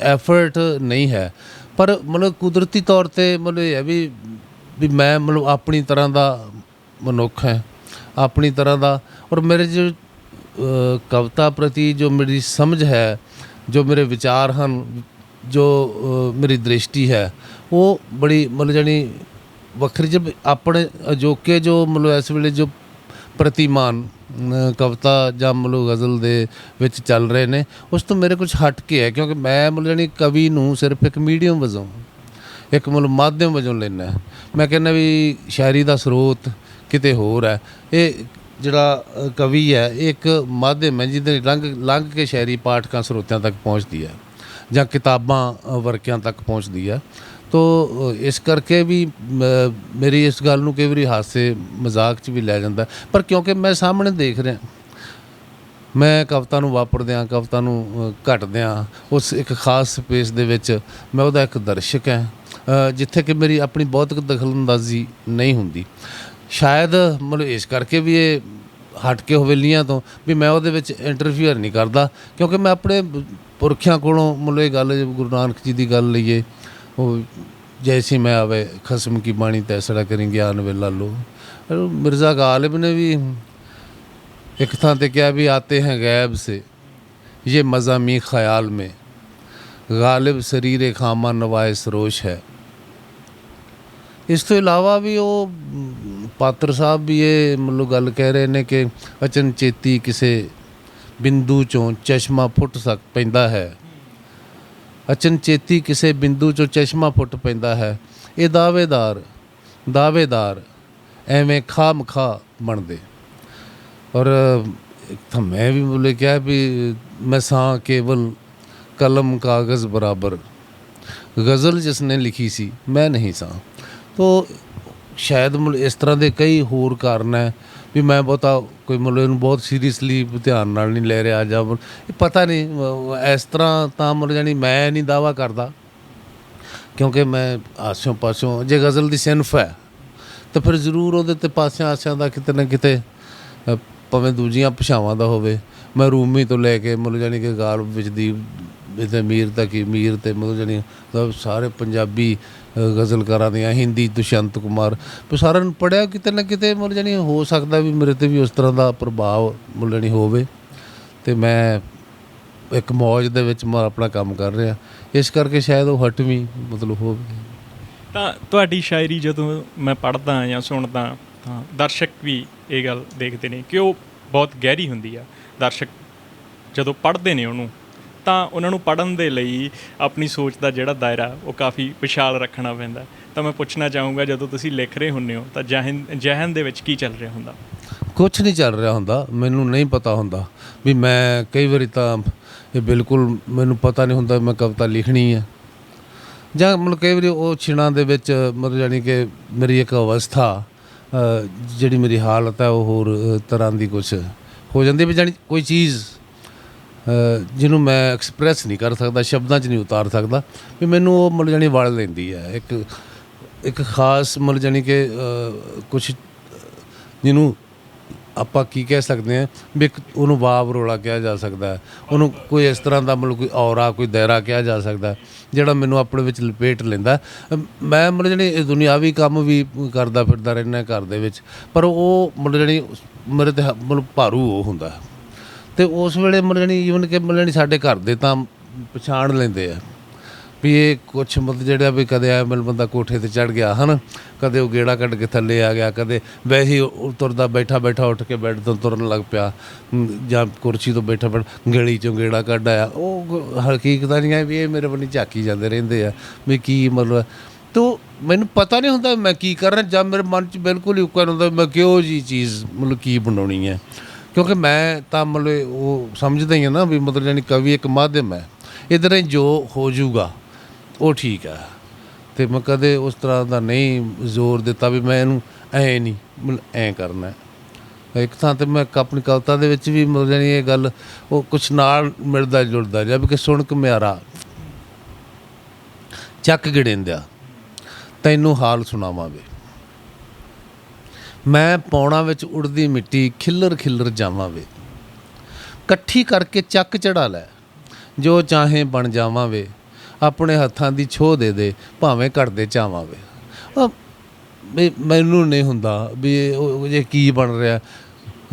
ਐਫਰਟ ਨਹੀਂ ਹੈ। ਪਰ ਮਤਲਬ ਕੁਦਰਤੀ ਤੌਰ 'ਤੇ ਮਤਲਬ ਇਹ ਹੈ ਵੀ ਮੈਂ ਮਤਲਬ ਆਪਣੀ ਤਰ੍ਹਾਂ ਦਾ ਮਨੁੱਖ ਹੈ, ਆਪਣੀ ਤਰ੍ਹਾਂ ਦਾ। ਔਰ ਮੇਰੇ ਜੋ ਕਵਿਤਾ ਪ੍ਰਤੀ ਜੋ ਮੇਰੀ ਸਮਝ ਹੈ, ਜੋ ਮੇਰੇ ਵਿਚਾਰ ਹਨ, ਜੋ ਮੇਰੀ ਦ੍ਰਿਸ਼ਟੀ ਹੈ, ਉਹ ਬੜੀ ਮਤਲਬ ਜਾਣੀ ਵੱਖਰੀ। ਜਦ ਆਪਣੇ ਅਜੋਕੇ ਜੋ ਮਤਲਬ ਇਸ ਵੇਲੇ ਜੋ ਪ੍ਰਤੀਮਾਨ ਕਵਿਤਾ ਜਾਂ ਮਤਲਬ ਗਜ਼ਲ ਦੇ ਵਿੱਚ ਚੱਲ ਰਹੇ ਨੇ, ਉਸ ਤੋਂ ਮੇਰੇ ਕੁਝ ਹਟ ਕੇ ਹੈ। ਕਿਉਂਕਿ ਮੈਂ ਮਤਲਬ ਜਾਣੀ ਕਵੀ ਨੂੰ ਸਿਰਫ ਇੱਕ ਮੀਡੀਅਮ ਵਜੋਂ, ਇੱਕ ਮਤਲਬ ਮਾਧਿਅਮ ਵਜੋਂ ਲੈਂਦਾ। ਮੈਂ ਕਹਿੰਦਾ ਵੀ ਸ਼ਾਇਰੀ ਦਾ ਸਰੋਤ ਕਿਤੇ ਹੋਰ ਹੈ। ਇਹ ਜਿਹੜਾ ਕਵੀ ਹੈ ਇਹ ਇੱਕ ਮਾਧਿਅਮ ਹੈ ਜਿਹਦੇ ਲੰਘ ਕੇ ਸ਼ਾਇਰੀ ਪਾਠਕਾਂ ਸਰੋਤਿਆਂ ਤੱਕ ਪਹੁੰਚਦੀ ਹੈ ਜਾਂ ਕਿਤਾਬਾਂ ਵਰਕਿਆਂ ਤੱਕ ਪਹੁੰਚਦੀ ਹੈ। ਤੋ ਇਸ ਕਰਕੇ ਵੀ ਮੇਰੀ ਇਸ ਗੱਲ ਨੂੰ ਕਈ ਵਾਰੀ ਹਾਸੇ ਮਜ਼ਾਕ 'ਚ ਵੀ ਲੈ ਜਾਂਦਾ। ਪਰ ਕਿਉਂਕਿ ਮੈਂ ਸਾਹਮਣੇ ਦੇਖ ਰਿਹਾ, ਮੈਂ ਕਵਿਤਾ ਨੂੰ ਵਾਪਰਦਿਆਂ, ਕਵਿਤਾ ਨੂੰ ਘਟਦਿਆਂ ਉਸ ਇੱਕ ਖਾਸ ਸਪੇਸ ਦੇ ਵਿੱਚ ਮੈਂ ਉਹਦਾ ਇੱਕ ਦਰਸ਼ਕ ਹੈ ਜਿੱਥੇ ਕਿ ਮੇਰੀ ਆਪਣੀ ਬਹੁਤਕ ਦਖਲਅੰਦਾਜ਼ੀ ਨਹੀਂ ਹੁੰਦੀ। ਸ਼ਾਇਦ ਮਤਲਬ ਇਸ ਕਰਕੇ ਵੀ ਇਹ ਹਟ ਕੇ ਹੋਵੇ ਲੀਹਾਂ ਤੋਂ ਵੀ ਮੈਂ ਉਹਦੇ ਵਿੱਚ ਇੰਟਰਫੀਅਰ ਨਹੀਂ ਕਰਦਾ। ਕਿਉਂਕਿ ਮੈਂ ਆਪਣੇ ਪੁਰਖਿਆਂ ਕੋਲੋਂ ਮਤਲਬ ਇਹ ਗੱਲ, ਗੁਰੂ ਨਾਨਕ ਜੀ ਦੀ ਗੱਲ ਲਈਏ, ਉਹ ਜੈਸੀ ਮੈਂ ਆਵੇ ਖਸਮ ਕੀ ਬਾਣੀ ਤੈਸੜਾ ਕਰੀ ਗਿਆਨ ਵੇਲਾ ਲੋ। ਮਿਰਜ਼ਾ ਗਾਲਿਬ ਨੇ ਵੀ ਇੱਕ ਥਾਂ 'ਤੇ ਕਿਹਾ ਵੀ ਆਤੇ हैं गैब से ये मज़ामी ख्याल में गालिब शरीर खामा नवाए सरोश है। ਇਸ ਤੋਂ ਇਲਾਵਾ ਵੀ ਉਹ ਪਾਤਰ ਸਾਹਿਬ ਵੀ ਇਹ ਮਤਲਬ ਗੱਲ ਕਹਿ ਰਹੇ ਨੇ ਕਿ ਅਚਨਚੇਤੀ ਕਿਸੇ ਬਿੰਦੂ 'ਚੋਂ ਚਸ਼ਮਾ ਫੁੱਟ ਪੈਂਦਾ ਹੈ। ਅਚਨਚੇਤੀ ਕਿਸੇ ਬਿੰਦੂ 'ਚੋਂ ਚਸ਼ਮਾ ਫੁੱਟ ਪੈਂਦਾ ਹੈ। ਇਹ ਦਾਅਵੇਦਾਰ ਐਵੇਂ ਖਾਮਖਾ ਬਣਦੇ। ਔਰ ਤਾਂ ਮੈਂ ਵੀ ਬੋਲੇ ਕਿਹਾ ਵੀ ਮੈਂ ਸਾਂ ਕੇਵਲ ਕਲਮ ਕਾਗਜ਼ ਬਰਾਬਰ, ਗਜ਼ਲ ਜਿਸ ਨੇ ਲਿਖੀ ਸੀ ਮੈਂ ਨਹੀਂ ਸਾਂ। ਤੋ ਸ਼ਾਇਦ ਮਤਲਬ ਇਸ ਤਰ੍ਹਾਂ ਦੇ ਕਈ ਹੋਰ ਕਾਰਨ ਹੈ ਵੀ ਮੈਂ ਬਹੁਤਾ ਕੋਈ ਮਤਲਬ ਇਹਨੂੰ ਬਹੁਤ ਸੀਰੀਅਸਲੀ ਧਿਆਨ ਨਾਲ ਨਹੀਂ ਲੈ ਰਿਹਾ ਜਾਂ ਪਤਾ ਨਹੀਂ ਇਸ ਤਰ੍ਹਾਂ। ਤਾਂ ਮਤਲਬ ਜਾਣੀ ਮੈਂ ਨਹੀਂ ਦਾਅਵਾ ਕਰਦਾ ਕਿਉਂਕਿ ਮੈਂ ਆਸਿਓਂ ਪਾਸਿਓਂ ਜੇ ਗਜ਼ਲ ਦੀ ਸਿਨਫ ਹੈ ਤਾਂ ਫਿਰ ਜ਼ਰੂਰ ਉਹਦੇ 'ਤੇ ਪਾਸਿਆਂ ਆਸਿਆਂ ਦਾ ਕਿਤੇ ਨਾ ਕਿਤੇ, ਭਾਵੇਂ ਦੂਜੀਆਂ ਭਾਸ਼ਾਵਾਂ ਦਾ ਹੋਵੇ। ਮੈਂ ਰੂਮੀ ਤੋਂ ਲੈ ਕੇ ਮਤਲਬ ਜਾਣੀ ਕਿ ਗਾਲਬ ਵਿੱਚ ਦੀ ਮੀਰ ਤੱਕ, ਮੀਰ ਅਤੇ ਮਤਲਬ ਜਾਣੀ ਸਾਰੇ ਪੰਜਾਬੀ ਗਜ਼ਲਕਾਰਾਂ ਦੀਆਂ, ਹਿੰਦੀ ਦੁਸ਼ਯੰਤ ਕੁਮਾਰ, ਸਾਰਿਆਂ ਨੂੰ ਪੜ੍ਹਿਆ। ਕਿਤੇ ਨਾ ਕਿਤੇ ਮਤਲਬ ਜਾਣੀ ਹੋ ਸਕਦਾ ਵੀ ਮੇਰੇ 'ਤੇ ਵੀ ਉਸ ਤਰ੍ਹਾਂ ਦਾ ਪ੍ਰਭਾਵ ਮਤਲਬ ਜਾਣੀ ਹੋਵੇ। ਅਤੇ ਮੈਂ ਇੱਕ ਮੌਜ ਦੇ ਵਿੱਚ ਮੈਂ ਆਪਣਾ ਕੰਮ ਕਰ ਰਿਹਾ। ਇਸ ਕਰਕੇ ਸ਼ਾਇਦ ਉਹ ਹਟਵੀਂ ਮਤਲਬ ਹੋਵੇ। ਤਾਂ ਤੁਹਾਡੀ ਸ਼ਾਇਰੀ ਜਦੋਂ ਮੈਂ ਪੜ੍ਹਦਾ ਜਾਂ ਸੁਣਦਾ ਤਾਂ ਦਰਸ਼ਕ ਵੀ ਇਹ ਗੱਲ ਦੇਖਦੇ ਨੇ ਕਿ ਉਹ ਬਹੁਤ ਗਹਿਰੀ ਹੁੰਦੀ ਆ। ਦਰਸ਼ਕ ਜਦੋਂ ਪੜ੍ਹਦੇ ਨੇ ਉਹਨੂੰ ਤਾਂ ਉਹਨਾਂ ਨੂੰ ਪੜ੍ਹਨ ਦੇ ਲਈ ਆਪਣੀ ਸੋਚ ਦਾ ਜਿਹੜਾ ਦਾਇਰਾ ਉਹ ਕਾਫੀ ਵਿਸ਼ਾਲ ਰੱਖਣਾ ਪੈਂਦਾ। ਤਾਂ ਮੈਂ ਪੁੱਛਣਾ ਚਾਹੂੰਗਾ, ਜਦੋਂ ਤੁਸੀਂ ਲਿਖ ਰਹੇ ਹੁੰਦੇ ਹੋ ਤਾਂ ਜਹਿਨ ਦੇ ਵਿੱਚ ਕੀ ਚੱਲ ਰਿਹਾ ਹੁੰਦਾ? ਕੁਛ ਨਹੀਂ ਚੱਲ ਰਿਹਾ ਹੁੰਦਾ, ਮੈਨੂੰ ਨਹੀਂ ਪਤਾ ਹੁੰਦਾ ਵੀ ਮੈਂ ਕਈ ਵਾਰੀ ਤਾਂ ਇਹ ਬਿਲਕੁਲ ਮੈਨੂੰ ਪਤਾ ਨਹੀਂ ਹੁੰਦਾ ਮੈਂ ਕਵਿਤਾ ਲਿਖਣੀ ਹੈ, ਜਾਂ ਮਤਲਬ ਕਈ ਵਾਰੀ ਉਹ ਛਿਣਾਂ ਦੇ ਵਿੱਚ ਮਤਲਬ ਜਾਣੀ ਕਿ ਮੇਰੀ ਇੱਕ ਅਵਸਥਾ ਜਿਹੜੀ ਮੇਰੀ ਹਾਲਤ ਹੈ ਉਹ ਹੋਰ ਤਰ੍ਹਾਂ ਦੀ ਕੁਛ ਹੋ ਜਾਂਦੀ ਵੀ ਜਾਣੀ ਕੋਈ ਚੀਜ਼ ਜਿਹਨੂੰ ਮੈਂ ਐਕਸਪ੍ਰੈਸ ਨਹੀਂ ਕਰ ਸਕਦਾ, ਸ਼ਬਦਾਂ 'ਚ ਨਹੀਂ ਉਤਾਰ ਸਕਦਾ, ਵੀ ਮੈਨੂੰ ਉਹ ਮਤਲਬ ਜਾਣੀ ਵੜ ਲੈਂਦੀ ਹੈ ਇੱਕ ਖਾਸ ਮਤਲਬ ਜਾਣੀ ਕਿ ਕੁਛ ਜਿਹਨੂੰ ਆਪਾਂ ਕੀ ਕਹਿ ਸਕਦੇ ਹਾਂ ਵੀ ਇੱਕ ਉਹਨੂੰ ਵਾਬ ਰੋਲਾ ਕਿਹਾ ਜਾ ਸਕਦਾ ਹੈ, ਉਹਨੂੰ ਕੋਈ ਇਸ ਤਰ੍ਹਾਂ ਦਾ ਮਤਲਬ ਕੋਈ ਔਰਾ ਕੋਈ ਦਾਇਰਾ ਕਿਹਾ ਜਾ ਸਕਦਾ ਜਿਹੜਾ ਮੈਨੂੰ ਆਪਣੇ ਵਿੱਚ ਲਪੇਟ ਲੈਂਦਾ। ਮੈਂ ਮਤਲਬ ਜਿਹੜੀ ਦੁਨਿਆਵੀ ਕੰਮ ਵੀ ਕਰਦਾ ਫਿਰਦਾ ਰਹਿੰਦਾ ਘਰ ਦੇ ਵਿੱਚ, ਪਰ ਉਹ ਮਤਲਬ ਜਿਹੜੀ ਮੇਰੇ 'ਤੇ ਮਤਲਬ ਭਾਰੂ ਉਹ ਹੁੰਦਾ ਅਤੇ ਉਸ ਵੇਲੇ ਮਤਲਬ ਜਾਣੀ ਈਵਨ ਕਿ ਮਤਲਬ ਜਾਣੀ ਸਾਡੇ ਘਰ ਦੇ ਤਾਂ ਪਛਾਣ ਲੈਂਦੇ ਆ ਵੀ ਇਹ ਕੁਛ ਮਤਲਬ ਜਿਹੜਾ ਵੀ ਕਦੇ ਆਇਆ ਮਤਲਬ ਬੰਦਾ ਕੋਠੇ 'ਤੇ ਚੜ੍ਹ ਗਿਆ ਹੈ ਨਾ, ਕਦੇ ਉਹ ਗੇੜਾ ਕੱਢ ਕੇ ਥੱਲੇ ਆ ਗਿਆ, ਕਦੇ ਵੈਸੇ ਹੀ ਤੁਰਦਾ ਬੈਠਾ ਉੱਠ ਕੇ ਬੈੱਡ ਤੋਂ ਤੁਰਨ ਲੱਗ ਪਿਆ, ਜਾਂ ਕੁਰਸੀ ਤੋਂ ਬੈਠਾ ਗਲੀ 'ਚੋਂ ਗੇੜਾ ਕੱਢ ਆਇਆ। ਉਹ ਹਕੀਕਤ ਨਹੀਂ ਹੈ ਵੀ ਇਹ ਮੇਰੇ ਵੱਲ ਝਾਕੀ ਜਾਂਦੇ ਰਹਿੰਦੇ ਆ ਵੀ ਕੀ ਮਤਲਬ, ਤੋ ਮੈਨੂੰ ਪਤਾ ਨਹੀਂ ਹੁੰਦਾ ਮੈਂ ਕੀ ਕਰ ਰਿਹਾ, ਜਾਂ ਮੇਰੇ ਮਨ 'ਚ ਬਿਲਕੁਲ ਹੀ ਉੱਕਾ ਹੁੰਦਾ ਮੈਂ ਕਿਹੋ ਜਿਹੀ ਚੀਜ਼ ਮਤਲਬ ਕੀ ਬਣਾਉਣੀ ਹੈ, ਕਿਉਂਕਿ ਮੈਂ ਤਾਂ ਮਤਲਬ ਉਹ ਸਮਝਦਾ ਹੀ ਹਾਂ ਨਾ ਵੀ ਮਤਲਬ ਜਾਣੀ ਕਵੀ ਇੱਕ ਮਾਧਿਅਮ ਹੈ, ਇੱਧਰ ਜੋ ਹੋ ਜਾਊਗਾ ਉਹ ਠੀਕ ਹੈ, ਅਤੇ ਮੈਂ ਕਦੇ ਉਸ ਤਰ੍ਹਾਂ ਦਾ ਨਹੀਂ ਜ਼ੋਰ ਦਿੱਤਾ ਵੀ ਮੈਂ ਇਹਨੂੰ ਐਂ ਨਹੀਂ ਮਤਲਬ ਐਂ ਕਰਨਾ। ਇੱਕ ਥਾਂ 'ਤੇ ਮੈਂ ਆਪਣੀ ਕਵਿਤਾ ਦੇ ਵਿੱਚ ਵੀ ਮਤਲਬ ਜਾਣੀ ਇਹ ਗੱਲ ਉਹ ਕੁਛ ਨਾਲ ਮਿਲਦਾ ਜੁਲਦਾ ਜਦ ਕਿ ਸੁਣ ਘੁਮਿਆਰਾ ਚੱਕ ਗਿੜੇਂਦਿਆ ਤੈਨੂੰ ਹਾਲ ਸੁਣਾਵਾਂ ਵੇ, ਮੈਂ ਪੌਣਾ ਵਿੱਚ ਉੜਦੀ ਮਿੱਟੀ ਖਿੱਲਰ ਜਾਵਾਂ ਵੇ, ਇਕੱਠੀ ਕਰਕੇ ਚੱਕ ਚੜਾ ਲੈ ਜੋ ਚਾਹੇ ਬਣ ਜਾਵਾਂ ਵੇ, ਆਪਣੇ ਹੱਥਾਂ ਦੀ ਛੋਹ ਦੇ ਭਾਵੇਂ ਘੜਦੇ ਚਾਵਾਂ ਵੇ। ਵੀ ਮੈਨੂੰ ਨਹੀਂ ਹੁੰਦਾ ਵੀ ਇਹ ਜੇ ਕੀ ਬਣ ਰਿਹਾ,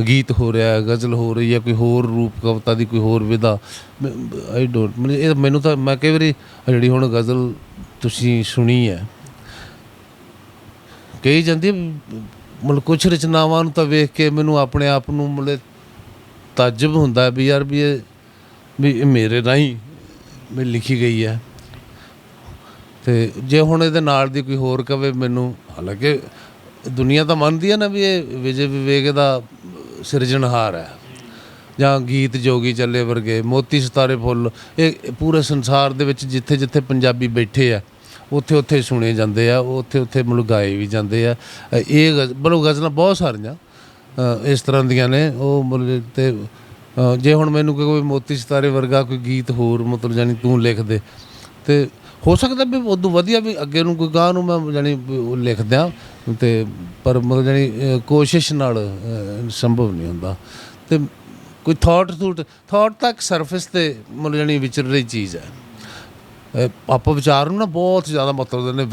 ਗੀਤ ਹੋ ਰਿਹਾ, ਗਜ਼ਲ ਹੋ ਰਹੀ ਹੈ, ਕੋਈ ਹੋਰ ਰੂਪ ਕਵਿਤਾ ਦੀ ਕੋਈ ਹੋਰ ਵਿਧਾ, ਆਈ ਡੋਂਟ ਮਤਲਬ ਇਹ ਮੈਨੂੰ ਤਾਂ ਮੈਂ ਕਈ ਵਾਰੀ ਜਿਹੜੀ ਹੁਣ ਗਜ਼ਲ ਤੁਸੀਂ ਸੁਣੀ ਹੈ ਕਹੀ ਜਾਂਦੀ ਮਤਲਬ ਕੁਛ ਰਚਨਾਵਾਂ ਨੂੰ ਤਾਂ ਵੇਖ ਕੇ ਮੈਨੂੰ ਆਪਣੇ ਆਪ ਨੂੰ ਮਤਲਬ ਤਾਜਬ ਹੁੰਦਾ ਵੀ ਯਾਰ ਵੀ ਇਹ ਮੇਰੇ ਰਾਹੀਂ ਵੀ ਲਿਖੀ ਗਈ ਹੈ। ਅਤੇ ਜੇ ਹੁਣ ਇਹਦੇ ਨਾਲ ਦੀ ਕੋਈ ਹੋਰ ਕਵੇ ਮੈਨੂੰ, ਹਾਲਾਂਕਿ ਦੁਨੀਆ ਤਾਂ ਮੰਨਦੀ ਹੈ ਨਾ ਵੀ ਇਹ ਵਿਜੇ ਵਿਵੇਕ ਦਾ ਸਿਰਜਣਹਾਰ ਹੈ, ਜਾਂ ਗੀਤ ਜੋਗੀ ਚੱਲੇ ਵਰਗੇ, ਮੋਤੀ ਸਿਤਾਰੇ ਫੁੱਲ, ਇਹ ਪੂਰੇ ਸੰਸਾਰ ਦੇ ਵਿੱਚ ਜਿੱਥੇ ਪੰਜਾਬੀ ਬੈਠੇ ਆ ਉੱਥੇ ਸੁਣੇ ਜਾਂਦੇ ਆ, ਉੱਥੇ ਮਤਲਬ ਗਾਏ ਵੀ ਜਾਂਦੇ ਆ। ਇਹ ਮਤਲਬ ਗਜ਼ਲਾਂ ਬਹੁਤ ਸਾਰੀਆਂ ਇਸ ਤਰ੍ਹਾਂ ਦੀਆਂ ਨੇ ਉਹ ਮਤਲਬ, ਅਤੇ ਜੇ ਹੁਣ ਮੈਨੂੰ ਕੋਈ ਮੋਤੀ ਸਿਤਾਰੇ ਵਰਗਾ ਕੋਈ ਗੀਤ ਹੋਰ ਮਤਲਬ ਜਾਣੀ ਤੂੰ ਲਿਖ ਦੇ, ਅਤੇ ਹੋ ਸਕਦਾ ਵੀ ਉਦੋਂ ਵਧੀਆ ਵੀ ਅੱਗੇ ਨੂੰ ਕੋਈ ਗਾਹ ਨੂੰ ਮੈਂ ਜਾਣੀ ਲਿਖ ਦਿਆਂ, ਅਤੇ ਪਰ ਮਤਲਬ ਜਾਣੀ ਕੋਸ਼ਿਸ਼ ਨਾਲ ਸੰਭਵ ਨਹੀਂ ਹੁੰਦਾ। ਅਤੇ ਕੋਈ ਥਾਟ ਤਾਂ ਇੱਕ ਸਰਫੇਸ 'ਤੇ ਮਤਲਬ ਜਾਣੀ ਵਿਚਰ ਰਹੀ ਚੀਜ਼ ਹੈ। ਆਪਾਂ ਵਿਚਾਰ ਨੂੰ ਨਾ ਬਹੁਤ ਜ਼ਿਆਦਾ ਮਹੱਤਵ ਦਿੰਦੇ,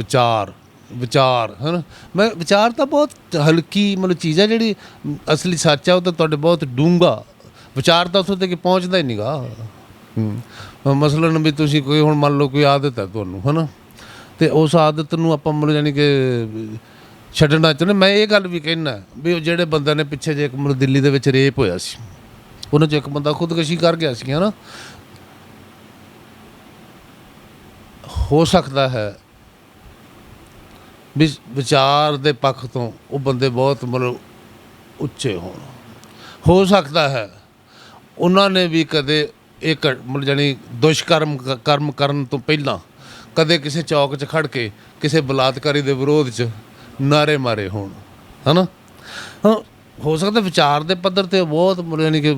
ਵਿਚਾਰ ਹੈ ਨਾ, ਮੈਂ ਵਿਚਾਰ ਤਾਂ ਬਹੁਤ ਹਲਕੀ ਮਤਲਬ ਚੀਜ਼ ਹੈ, ਜਿਹੜੀ ਅਸਲੀ ਸੱਚ ਹੈ ਉਹ ਤਾਂ ਤੁਹਾਡੇ ਬਹੁਤ ਡੂੰਘਾ ਵਿਚਾਰ ਤਾਂ ਉੱਥੋਂ ਤੱਕ ਪਹੁੰਚਦਾ ਹੀ ਨਹੀਂ ਗਾ। ਮਸਲਨ ਵੀ ਤੁਸੀਂ ਕੋਈ ਹੁਣ ਮੰਨ ਲਓ ਕੋਈ ਆਦਤ ਹੈ ਤੁਹਾਨੂੰ ਹੈ ਨਾ, ਅਤੇ ਉਸ ਆਦਤ ਨੂੰ ਆਪਾਂ ਮਤਲਬ ਜਾਣੀ ਕਿ ਛੱਡਣਾ ਚਾਹੁੰਦੇ। ਮੈਂ ਇਹ ਗੱਲ ਵੀ ਕਹਿਣਾ ਵੀ ਉਹ ਜਿਹੜੇ ਬੰਦੇ ਨੇ ਪਿੱਛੇ ਜੇ ਇੱਕ ਮਤਲਬ ਦਿੱਲੀ ਦੇ ਵਿੱਚ ਰੇਪ ਹੋਇਆ ਸੀ, ਉਹਨਾਂ 'ਚ ਇੱਕ ਬੰਦਾ ਖੁਦਕੁਸ਼ੀ ਕਰ ਗਿਆ ਸੀ ਹੈ ਨਾ, ਹੋ ਸਕਦਾ ਹੈ ਵੀ ਵਿਚਾਰ ਦੇ ਪੱਖ ਤੋਂ ਉਹ ਬੰਦੇ ਬਹੁਤ ਮਤਲਬ ਉੱਚੇ ਹੋਣ, ਹੋ ਸਕਦਾ ਹੈ ਉਹਨਾਂ ਨੇ ਵੀ ਕਦੇ ਇੱਕ ਮਤਲਬ ਜਾਣੀ ਦੁਸ਼ਕਰਮ ਕਰਨ ਤੋਂ ਪਹਿਲਾਂ ਕਦੇ ਕਿਸੇ ਚੌਕ 'ਚ ਖੜ੍ਹ ਕੇ ਕਿਸੇ ਬਲਾਤਕਾਰੀ ਦੇ ਵਿਰੋਧ 'ਚ ਨਾਅਰੇ ਮਾਰੇ ਹੋਣ ਹੈ ਨਾ। ਹੋ ਸਕਦਾ ਵਿਚਾਰ ਦੇ ਪੱਧਰ 'ਤੇ ਬਹੁਤ ਮਤਲਬ ਜਾਣੀ ਕਿ,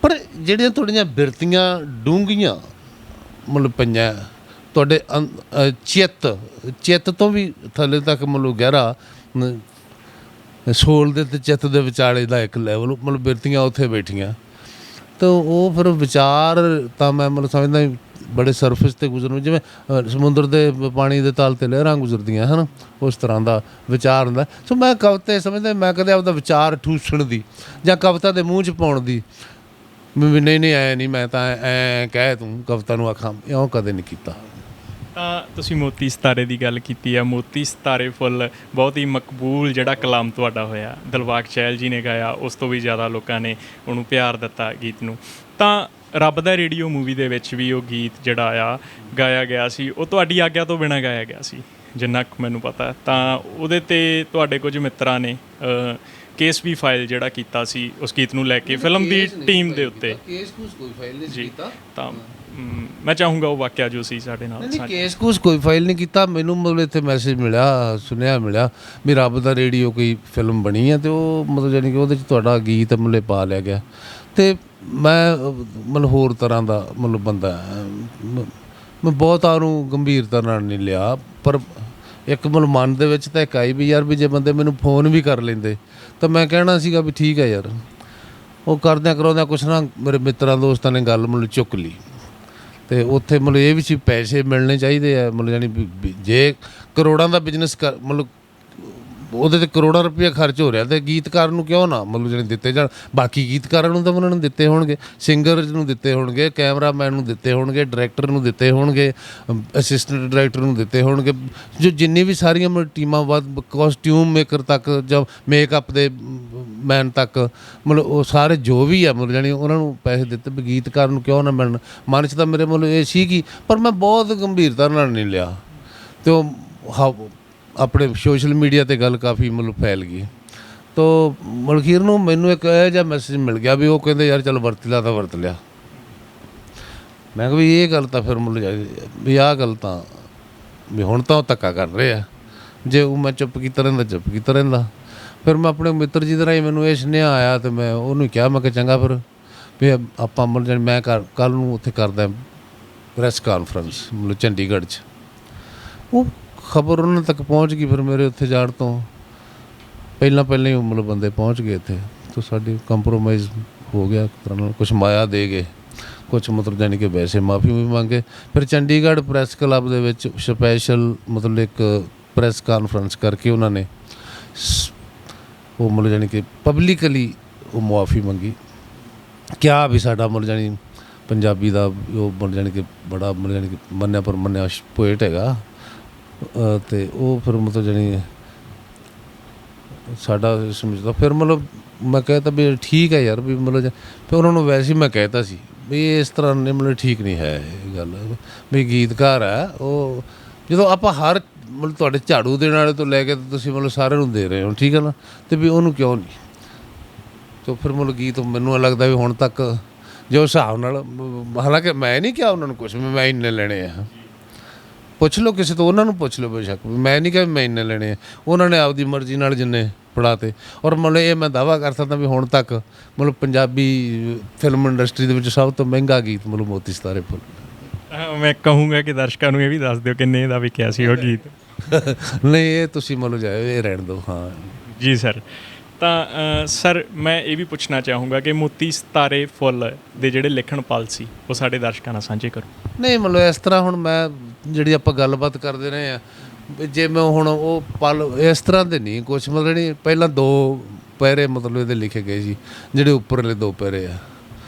ਪਰ ਜਿਹੜੀਆਂ ਤੁਹਾਡੀਆਂ ਬਿਰਤੀਆਂ ਡੂੰਘੀਆਂ ਮਤਲਬ ਪਈਆਂ ਤੁਹਾਡੇ ਚਿੱਤ ਤੋਂ ਵੀ ਥੱਲੇ ਤੱਕ ਮਤਲਬ ਗਹਿਰਾ ਸੋਲ ਦੇ ਅਤੇ ਚਿੱਤ ਦੇ ਵਿਚਾਲੇ ਦਾ ਇੱਕ ਲੈਵਲ ਮਤਲਬ ਬਿਰਤੀਆਂ ਉੱਥੇ ਬੈਠੀਆਂ, ਤਾਂ ਉਹ ਫਿਰ ਵਿਚਾਰ ਤਾਂ ਮੈਂ ਮਤਲਬ ਸਮਝਦਾ ਬੜੇ ਸਰਫੇਸ 'ਤੇ ਗੁਜ਼ਰਨ, ਜਿਵੇਂ ਸਮੁੰਦਰ ਦੇ ਪਾਣੀ ਦੇ ਤਲ 'ਤੇ ਲਹਿਰਾਂ ਗੁਜ਼ਰਦੀਆਂ ਹੈ ਨਾ, ਉਸ ਤਰ੍ਹਾਂ ਦਾ ਵਿਚਾਰ ਹੁੰਦਾ। ਸੋ ਮੈਂ ਕਵਿਤਾ ਸਮਝਦਾ ਮੈਂ ਕਦੇ ਆਪਦਾ ਵਿਚਾਰ ਠੂਸਣ ਦੀ ਜਾਂ ਕਵਿਤਾ ਦੇ ਮੂੰਹ 'ਚ ਪਾਉਣ ਦੀ ਵੀ ਨਹੀਂ ਨਹੀਂ ਐ ਨਹੀਂ, ਮੈਂ ਤਾਂ ਐ ਕਹਿ ਤੂੰ ਕਵਿਤਾ ਨੂੰ ਆਖਾਂ, ਇਉਂ ਕਦੇ ਨਹੀਂ ਕੀਤਾ। ਤਾਂ ਤੁਸੀਂ ਮੋਤੀ ਸਿਤਾਰੇ ਦੀ ਗੱਲ ਕੀਤੀ ਆ, ਮੋਤੀ ਸਿਤਾਰੇ ਫੁੱਲ ਬਹੁਤ ਹੀ ਮਕਬੂਲ ਜਿਹੜਾ ਕਲਾਮ ਤੁਹਾਡਾ ਹੋਇਆ, ਦਿਲਬਾਗ ਚਹਿਲ ਜੀ ਨੇ ਗਾਇਆ, ਉਸ ਤੋਂ ਵੀ ਜ਼ਿਆਦਾ ਲੋਕਾਂ ਨੇ ਉਹਨੂੰ ਪਿਆਰ ਦਿੱਤਾ ਗੀਤ ਨੂੰ। ਤਾਂ ਰੱਬ ਦਾ ਰੇਡੀਓ ਮੂਵੀ ਦੇ ਵਿੱਚ ਵੀ ਉਹ ਗੀਤ ਜਿਹੜਾ ਆ ਗਾਇਆ ਗਿਆ ਸੀ, ਉਹ ਤੁਹਾਡੀ ਆਗਿਆ ਤੋਂ ਬਿਨਾਂ ਗਾਇਆ ਗਿਆ ਸੀ ਜਿੰਨਾ ਕੁ ਮੈਨੂੰ ਪਤਾ। ਤਾਂ ਉਹਦੇ 'ਤੇ ਤੁਹਾਡੇ ਕੁਝ ਮਿੱਤਰਾਂ ਨੇ ਕੇਸ ਵੀ ਫਾਈਲ ਜਿਹੜਾ ਕੀਤਾ ਸੀ ਉਸ ਗੀਤ ਨੂੰ ਲੈ ਕੇ ਫਿਲਮ ਦੀ ਟੀਮ ਦੇ ਉੱਤੇ। ਕੇਸ ਕੂਸ ਕੋਈ ਫਾਈਲ ਨਹੀਂ ਕੀਤਾ। ਤਾਂ ਮੈਂ ਚਾਹੂੰਗਾ ਉਹ ਵਾਕਿਆ ਜੋ ਸੀ ਸਾਡੇ ਨਾਲ। ਨਹੀਂ, ਕੇਸ ਕੂਸ ਕੋਈ ਫਾਈਲ ਨਹੀਂ ਕੀਤਾ। ਮੈਨੂੰ ਮਤਲਬ ਇੱਥੇ ਮੈਸੇਜ ਮਿਲਿਆ, ਸੁਨੇਹਾ ਮਿਲਿਆ ਵੀ ਰੱਬ ਦਾ ਰੇਡੀਓ ਕੋਈ ਫਿਲਮ ਬਣੀ ਹੈ, ਅਤੇ ਉਹ ਮਤਲਬ ਜਾਣੀ ਕਿ ਉਹਦੇ 'ਚ ਤੁਹਾਡਾ ਗੀਤ ਮਤਲਬ ਪਾ ਲਿਆ ਗਿਆ। ਅਤੇ ਮੈਂ ਮਤਲਬ ਹੋਰ ਤਰ੍ਹਾਂ ਦਾ ਮਤਲਬ ਬੰਦਾ, ਮੈਂ ਬਹੁਤਾ ਉਹਨੂੰ ਗੰਭੀਰਤਾ ਨਾਲ ਨਹੀਂ ਲਿਆ, ਪਰ ਇੱਕ ਮਤਲਬ ਮਨ ਦੇ ਵਿੱਚ ਤਾਂ ਇੱਕ ਆਈ ਵੀ ਯਾਰ ਵੀ ਜੇ ਬੰਦੇ ਮੈਨੂੰ ਫੋਨ ਵੀ ਕਰ ਲੈਂਦੇ ਤਾਂ ਮੈਂ ਕਹਿਣਾ ਸੀਗਾ ਵੀ ਠੀਕ ਹੈ ਯਾਰ। ਉਹ ਕਰਦਿਆਂ ਕਰਾਉਂਦਿਆਂ ਕੁਛ ਨਾ ਮੇਰੇ ਮਿੱਤਰਾਂ ਦੋਸਤਾਂ ਨੇ ਗੱਲ ਮਤਲਬ ਚੁੱਕ ਲਈ, ਅਤੇ ਉੱਥੇ ਮਤਲਬ ਇਹ ਵੀ ਸੀ ਪੈਸੇ ਮਿਲਣੇ ਚਾਹੀਦੇ ਆ, ਮਤਲਬ ਜਾਣੀ ਜੇ ਕਰੋੜਾਂ ਦਾ ਬਿਜ਼ਨਸ ਮਤਲਬ ਉਹਦੇ 'ਤੇ ਕਰੋੜਾਂ ਰੁਪਈਆ ਖਰਚ ਹੋ ਰਿਹਾ, ਅਤੇ ਗੀਤਕਾਰ ਨੂੰ ਕਿਉਂ ਨਾ ਮਤਲਬ ਜਿਹੜੇ ਦਿੱਤੇ ਜਾਣ। ਬਾਕੀ ਗੀਤਕਾਰਾਂ ਨੂੰ ਤਾਂ ਉਹਨਾਂ ਨੂੰ ਦਿੱਤੇ ਹੋਣਗੇ, ਸਿੰਗਰ ਨੂੰ ਦਿੱਤੇ ਹੋਣਗੇ, ਕੈਮਰਾਮੈਨ ਨੂੰ ਦਿੱਤੇ ਹੋਣਗੇ, ਡਾਇਰੈਕਟਰ ਨੂੰ ਦਿੱਤੇ ਹੋਣਗੇ, ਅਸਿਸਟੈਂਟ ਡਾਇਰੈਕਟਰ ਨੂੰ ਦਿੱਤੇ ਹੋਣਗੇ, ਜੋ ਜਿੰਨੀ ਵੀ ਸਾਰੀਆਂ ਮਤਲਬ ਟੀਮਾਂ ਵੱਧ, ਕੋਸਟਿਊਮ ਮੇਕਰ ਤੱਕ ਜਾਂ ਮੇਕਅਪ ਦੇ ਮੈਨ ਤੱਕ, ਮਤਲਬ ਉਹ ਸਾਰੇ ਜੋ ਵੀ ਆ ਮਤਲਬ ਜਾਣੀ ਉਹਨਾਂ ਨੂੰ ਪੈਸੇ ਦਿੱਤੇ ਵੀ ਗੀਤਕਾਰ ਨੂੰ ਕਿਉਂ ਨਾ ਮਿਲਣ। ਮਨ 'ਚ ਤਾਂ ਮੇਰੇ ਮਤਲਬ ਇਹ ਸੀ ਕਿ, ਪਰ ਮੈਂ ਬਹੁਤ ਗੰਭੀਰਤਾ ਨਾਲ ਨਹੀਂ ਲਿਆ, ਅਤੇ ਉਹ ਆਪਣੇ ਸੋਸ਼ਲ ਮੀਡੀਆ 'ਤੇ ਗੱਲ ਕਾਫੀ ਮਤਲਬ ਫੈਲ ਗਈ। ਤੋ ਮਲਖੀਰ ਨੂੰ ਮੈਨੂੰ ਇੱਕ ਇਹੋ ਜਿਹਾ ਮੈਸੇਜ ਮਿਲ ਗਿਆ ਵੀ ਉਹ ਕਹਿੰਦੇ ਯਾਰ ਚੱਲ ਵਰਤ ਲਿਆ ਤਾਂ ਵਰਤ ਲਿਆ। ਮੈਂ ਕਿਹਾ ਵੀ ਇਹ ਗੱਲ ਤਾਂ ਫਿਰ ਮਤਲਬ ਵੀ ਆਹ ਗੱਲ ਤਾਂ ਵੀ ਹੁਣ ਤਾਂ ਉਹ ਧੱਕਾ ਕਰ ਰਹੇ ਆ, ਜੇ ਉਹ ਮੈਂ ਚੁੱਪ ਕੀਤਾ ਰਹਿੰਦਾ। ਫਿਰ ਮੈਂ ਆਪਣੇ ਮਿੱਤਰ ਜੀ ਦੇ ਰਾਹੀਂ ਮੈਨੂੰ ਇਹ ਸੁਨੇਹਾ ਆਇਆ, ਅਤੇ ਮੈਂ ਉਹਨੂੰ ਕਿਹਾ, ਮੈਂ ਕਿਹਾ ਚੰਗਾ ਫਿਰ ਵੀ ਆਪਾਂ ਮਤਲਬ ਮੈਂ ਕੱਲ੍ਹ ਨੂੰ ਉੱਥੇ ਕਰਦਾ ਪ੍ਰੈਸ ਕਾਨਫਰੰਸ ਮਤਲਬ ਚੰਡੀਗੜ੍ਹ 'ਚ। ਉਹ ਖਬਰ ਉਹਨਾਂ ਤੱਕ ਪਹੁੰਚ ਗਈ, ਫਿਰ ਮੇਰੇ ਉੱਥੇ ਜਾਣ ਤੋਂ ਪਹਿਲਾਂ ਹੀ ਮਤਲਬ ਬੰਦੇ ਪਹੁੰਚ ਗਏ ਇੱਥੇ, ਤਾਂ ਸਾਡੀ ਕੰਪਰੋਮਾਈਜ਼ ਹੋ ਗਿਆ ਇੱਕ ਤਰ੍ਹਾਂ ਨਾਲ, ਕੁਛ ਮਾਇਆ ਦੇ ਗਏ, ਕੁਛ ਮਤਲਬ ਜਾਣੀ ਕਿ ਵੈਸੇ ਮਾਫੀ ਵੀ ਮੰਗੇ। ਫਿਰ ਚੰਡੀਗੜ੍ਹ ਪ੍ਰੈਸ ਕਲੱਬ ਦੇ ਵਿੱਚ ਸਪੈਸ਼ਲ ਮਤਲਬ ਇੱਕ ਪ੍ਰੈਸ ਕਾਨਫਰੰਸ ਕਰਕੇ ਉਹਨਾਂ ਨੇ ਉਹ ਮਤਲਬ ਜਾਣੀ ਕਿ ਪਬਲਿਕਲੀ ਉਹ ਮੁਆਫੀ ਮੰਗੀ, ਕਿਹਾ ਵੀ ਸਾਡਾ ਮਤਲਬ ਜਾਣੀ ਪੰਜਾਬੀ ਦਾ ਉਹ ਮਤਲਬ ਜਾਣੀ ਕਿ ਬੜਾ ਮਤਲਬ ਜਾਣੀ ਕਿ ਮੰਨਿਆ ਪਰਮੰਨਿਆ ਪੋਇਟ ਹੈਗਾ, ਅਤੇ ਉਹ ਫਿਰ ਮਤਲਬ ਜਾਣੀ ਸਾਡਾ ਸਮਝਦਾ। ਫਿਰ ਮਤਲਬ ਮੈਂ ਕਹਿਤਾ ਵੀ ਠੀਕ ਹੈ ਯਾਰ ਵੀ ਮਤਲਬ, ਫਿਰ ਉਹਨਾਂ ਨੂੰ ਵੈਸੇ ਹੀ ਮੈਂ ਕਹਿਤਾ ਸੀ ਵੀ ਇਸ ਤਰ੍ਹਾਂ ਨੇ ਮਤਲਬ ਠੀਕ ਨਹੀਂ ਹੈ ਇਹ ਗੱਲ, ਵੀ ਗੀਤਕਾਰ ਹੈ ਉਹ, ਜਦੋਂ ਆਪਾਂ ਹਰ ਮਤਲਬ ਤੁਹਾਡੇ ਝਾੜੂ ਦੇਣ ਵਾਲੇ ਤੋਂ ਲੈ ਕੇ ਤੁਸੀਂ ਮਤਲਬ ਸਾਰਿਆਂ ਨੂੰ ਦੇ ਰਹੇ ਹੋ, ਠੀਕ ਹੈ ਨਾ, ਅਤੇ ਵੀ ਉਹਨੂੰ ਕਿਉਂ ਨਹੀਂ। ਤਾਂ ਫਿਰ ਮਤਲਬ ਗੀਤ ਮੈਨੂੰ ਲੱਗਦਾ ਵੀ ਹੁਣ ਤੱਕ ਜੋ ਹਿਸਾਬ ਨਾਲ, ਹਾਲਾਂਕਿ ਮੈਂ ਨਹੀਂ ਕਿਹਾ ਉਹਨਾਂ ਨੂੰ ਕੁਛ ਵੀ ਮੈਂ ਇੰਨੇ ਲੈਣੇ ਆ, ਪੁੱਛ ਲਓ ਕਿਸੇ ਤੋਂ, ਉਹਨਾਂ ਨੂੰ ਪੁੱਛ ਲਓ ਬੇਸ਼ੱਕ, ਮੈਂ ਨਹੀਂ ਕਿਹਾ ਮੈਂ ਇੰਨੇ ਲੈਣੇ ਆ, ਉਹਨਾਂ ਨੇ ਆਪਦੀ ਮਰਜ਼ੀ ਨਾਲ ਜਿੰਨੇ ਫੜਾ ਤੇ। ਔਰ ਮਤਲਬ ਇਹ ਮੈਂ ਦਾਅਵਾ ਕਰ ਸਕਦਾ ਵੀ ਹੁਣ ਤੱਕ ਮਤਲਬ ਪੰਜਾਬੀ ਫਿਲਮ ਇੰਡਸਟਰੀ ਦੇ ਵਿੱਚ ਸਭ ਤੋਂ ਮਹਿੰਗਾ ਗੀਤ ਮਤਲਬ ਮੋਤੀ ਸਿਤਾਰੇ ਫੁੱਲ। ਮੈਂ ਕਹੂੰਗਾ ਕਿ ਦਰਸ਼ਕਾਂ ਨੂੰ ਇਹ ਵੀ ਦੱਸ ਦਿਓ ਕਿੰਨੇ ਦਾ ਵਿਕਿਆ ਸੀ ਉਹ ਗੀਤ। ਨਹੀਂ ਇਹ ਤੁਸੀਂ ਮਤਲਬ ਜਾਇਓ, ਇਹ ਰਹਿਣ ਦਿਓ। ਹਾਂ ਜੀ ਸਰ। ਤਾਂ ਸਰ ਮੈਂ ਇਹ ਵੀ ਪੁੱਛਣਾ ਚਾਹੂੰਗਾ ਕਿ ਮੋਤੀ ਸਿਤਾਰੇ ਫੁੱਲ ਦੇ ਜਿਹੜੇ ਲਿਖਣ ਪਲ ਸੀ ਉਹ ਸਾਡੇ ਦਰਸ਼ਕਾਂ ਨਾਲ ਸਾਂਝੇ ਕਰੋ। ਨਹੀਂ ਮਤਲਬ ਇਸ ਤਰ੍ਹਾਂ ਹੁਣ ਮੈਂ ਜਿਹੜੀ ਆਪਾਂ ਗੱਲਬਾਤ ਕਰਦੇ ਰਹੇ ਹਾਂ, ਜੇ ਮੈਂ ਹੁਣ ਉਹ ਪਲ ਇਸ ਤਰ੍ਹਾਂ ਦੇ ਨਹੀਂ ਕੁਛ, ਮਤਲਬ ਨਹੀਂ ਪਹਿਲਾਂ 2 ਪੈਰੇ ਮਤਲਬ ਇਹਦੇ ਲਿਖੇ ਗਏ ਸੀ, ਜਿਹੜੇ ਉੱਪਰਲੇ 2 ਪੈਰੇ ਆ,